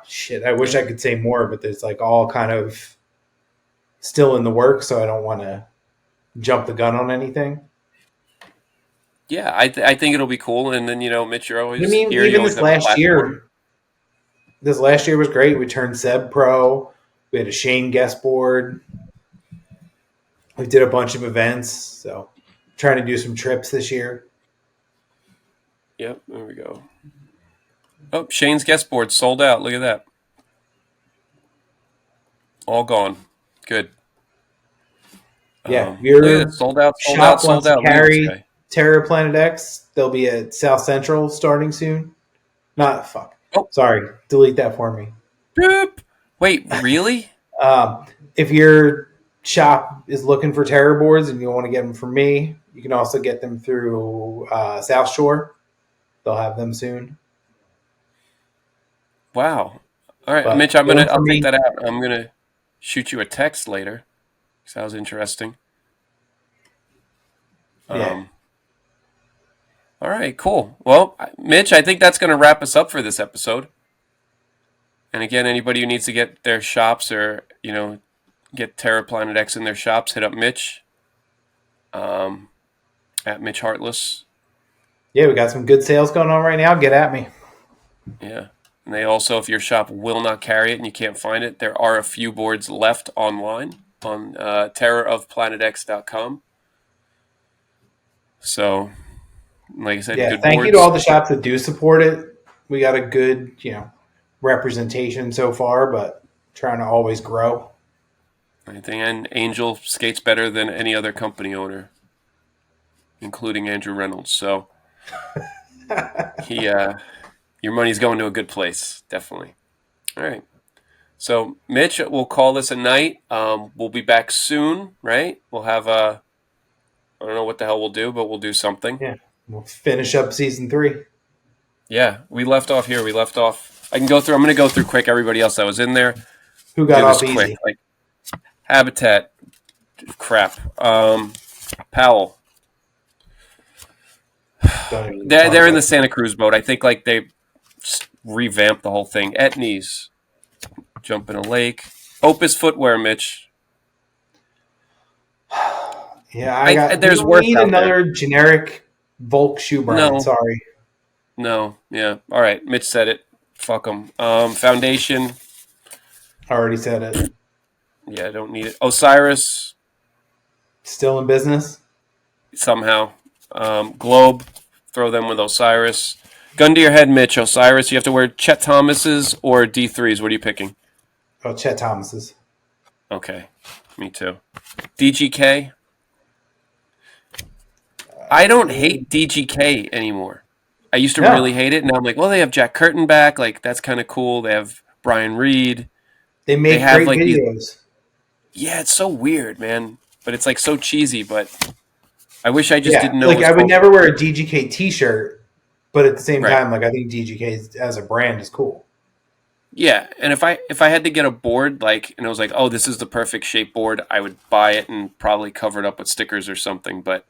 Shit, I wish I could say more, but there's, like, all kind of still in the works, so I don't want to jump the gun on anything. Yeah, I think it'll be cool. And then, Mitch, you're always here. Even this last year was great. We turned Seb pro. We had a Shane guest board. We did a bunch of events, so trying to do some trips this year. Yep, there we go. Oh, Shane's guest board sold out. Look at that. All gone. Good. Yeah, you're sold out. Carry Terra Planet X. They'll be at South Central starting soon. Sorry, delete that for me. Boop. Wait, really? If your shop is looking for Terra boards and you want to get them from me, you can also get them through South Shore. They'll have them soon. Wow. All right, Mitch, I'll take that out. I'm gonna shoot you a text later. Sounds interesting. Yeah. All right, cool. Well, Mitch, I think that's going to wrap us up for this episode. And again, anybody who needs to get their shops or, get Terra Planet X in their shops, hit up Mitch at Mitch Heartless. Yeah, we got some good sales going on right now. Get at me. Yeah. And they also, if your shop will not carry it and you can't find it, there are a few boards left online on terrorofplanetx.com. So, like I said, yeah, good thank boards. you to all the shops that do support it. We got a good, representation so far, but trying to always grow. I think, and Angel skates better than any other company owner, including Andrew Reynolds. So, your money's going to a good place, definitely. All right. So, Mitch, we'll call this a night. We'll be back soon, right? We'll have I don't know what the hell we'll do, but we'll do something. Yeah. We'll finish up season 3. Yeah. We left off here. I'm going to go through quick everybody else that was in there. Who got off easy? Habitat. Crap. Powell. They're in the Santa Cruz boat. I think like they just revamped the whole thing. Etnies. Jump in a lake. Opus Footwear, Mitch. Yeah, there's we worse need out another there. generic Volk shoe brand. No. Sorry. No, yeah. All right, Mitch said it. Fuck them. Foundation. Already said it. Yeah, I don't need it. Osiris. Still in business? Somehow. Globe. Throw them with Osiris. Gun to your head, Mitch. Osiris. You have to wear Chet Thomas's or D3s. What are you picking? Oh, Chet Thomas's. Okay. Me too. DGK. I don't hate DGK anymore. I used to really hate it. Now I'm like, well, they have Jack Curtin back. Like, that's kind of cool. They have Brian Reed. They make great videos. Yeah, it's so weird, man. But it's like so cheesy. But I wish I just didn't know. Like, I would never wear a DGK T-shirt, but at the same time, like, I think DGK as a brand is cool. Yeah, and if I had to get a board, like, and it was like, oh, this is the perfect shape board, I would buy it and probably cover it up with stickers or something. But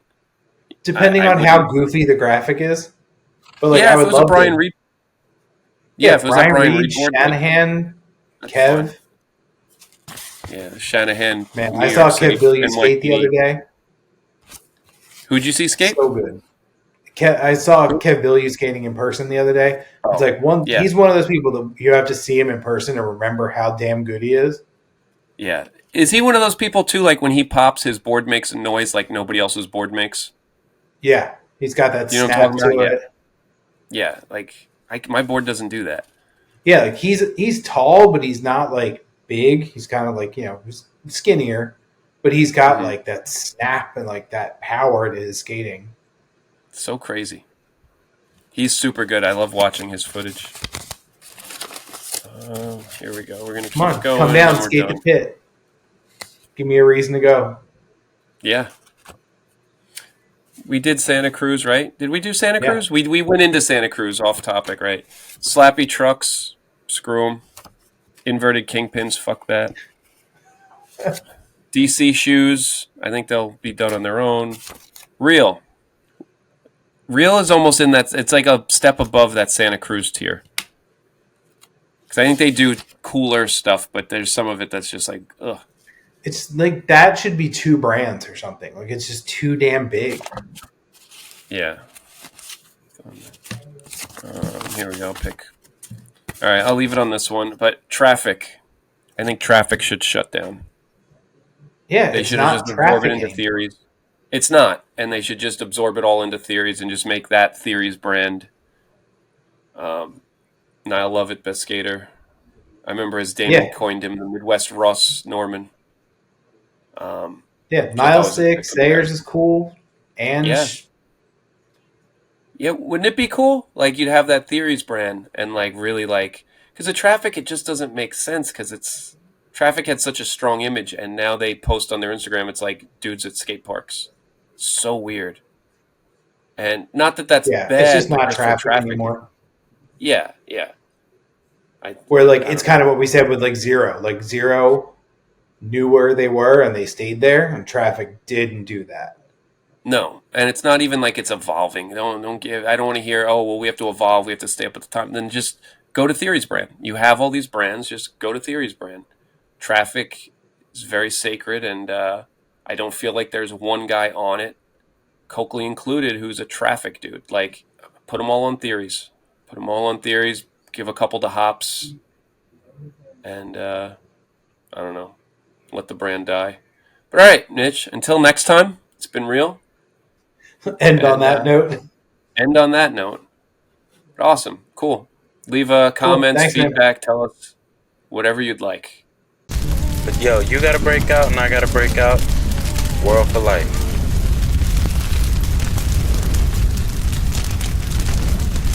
depending on how goofy the graphic is. But like, yeah, I would if it was a Brian Reed. Yeah, if it was Brian a Brian Reed, board, Shanahan, Kev. Fun. Yeah, Shanahan. Man, I saw Kev Billiard skate the other day. Who'd you see skate? So good. I saw Kev Billiard skating in person the other day. It's like he's one of those people that you have to see him in person and remember how damn good he is. Yeah. Is he one of those people too, like when he pops, his board makes a noise like nobody else's board makes? Yeah. He's got that snap to it. Yeah, like my board doesn't do that. Yeah, like he's tall, but he's not like big. He's kind of like, he's skinnier, but he's got like that snap and like that power to his skating. So crazy. He's super good. I love watching his footage. Here we go. We're gonna keep going. Come down, skate the pit. Give me a reason to go. Yeah. We did Santa Cruz, right? Did we do Santa Cruz? We went into Santa Cruz off topic, right? Slappy trucks, screw them. Inverted kingpins, fuck that. DC shoes, I think they'll be done on their own. Real is almost in that. It's like a step above that Santa Cruz tier. Because I think they do cooler stuff, but there's some of it that's just like, ugh. It's like that should be two brands or something. Like it's just too damn big. Yeah. Here we go. Pick. All right, I'll leave it on this one. But traffic, I think traffic should shut down. Yeah, they should just absorb it into theories. It's not, and they should just absorb it all into theories and just make that theories brand. Niall Lovett, best skater. I remember as Damon coined him, the Midwest Ross Norman. Niall 6, Sayers is cool, and wouldn't it be cool? Like you'd have that theories brand, and like really like because the traffic, it just doesn't make sense because traffic had such a strong image, and now they post on their Instagram, it's like dudes at skate parks. So weird, and not that that's bad. It's just not traffic anymore. Yeah. Where like it's kind of what we said with like Zero. Like Zero knew where they were and they stayed there, and traffic didn't do that. No, and it's not even like it's evolving. Don't give. I don't want to hear. Oh well, we have to evolve. We have to stay up at the time. Then just go to Theories brand. You have all these brands. Just go to Theories brand. Traffic is very sacred, and I don't feel like there's one guy on it, Coakley included, who's a traffic dude. Like, put them all on Theories. Put them all on Theories. Give a couple to Hops, and I don't know. Let the brand die. But all right, Mitch. Until next time, it's been real. End on that note. End on that note. Awesome. Cool. Leave comments, Thanks, feedback. Tell us whatever you'd like. But yo, you got to break out and I got to break out. World for life.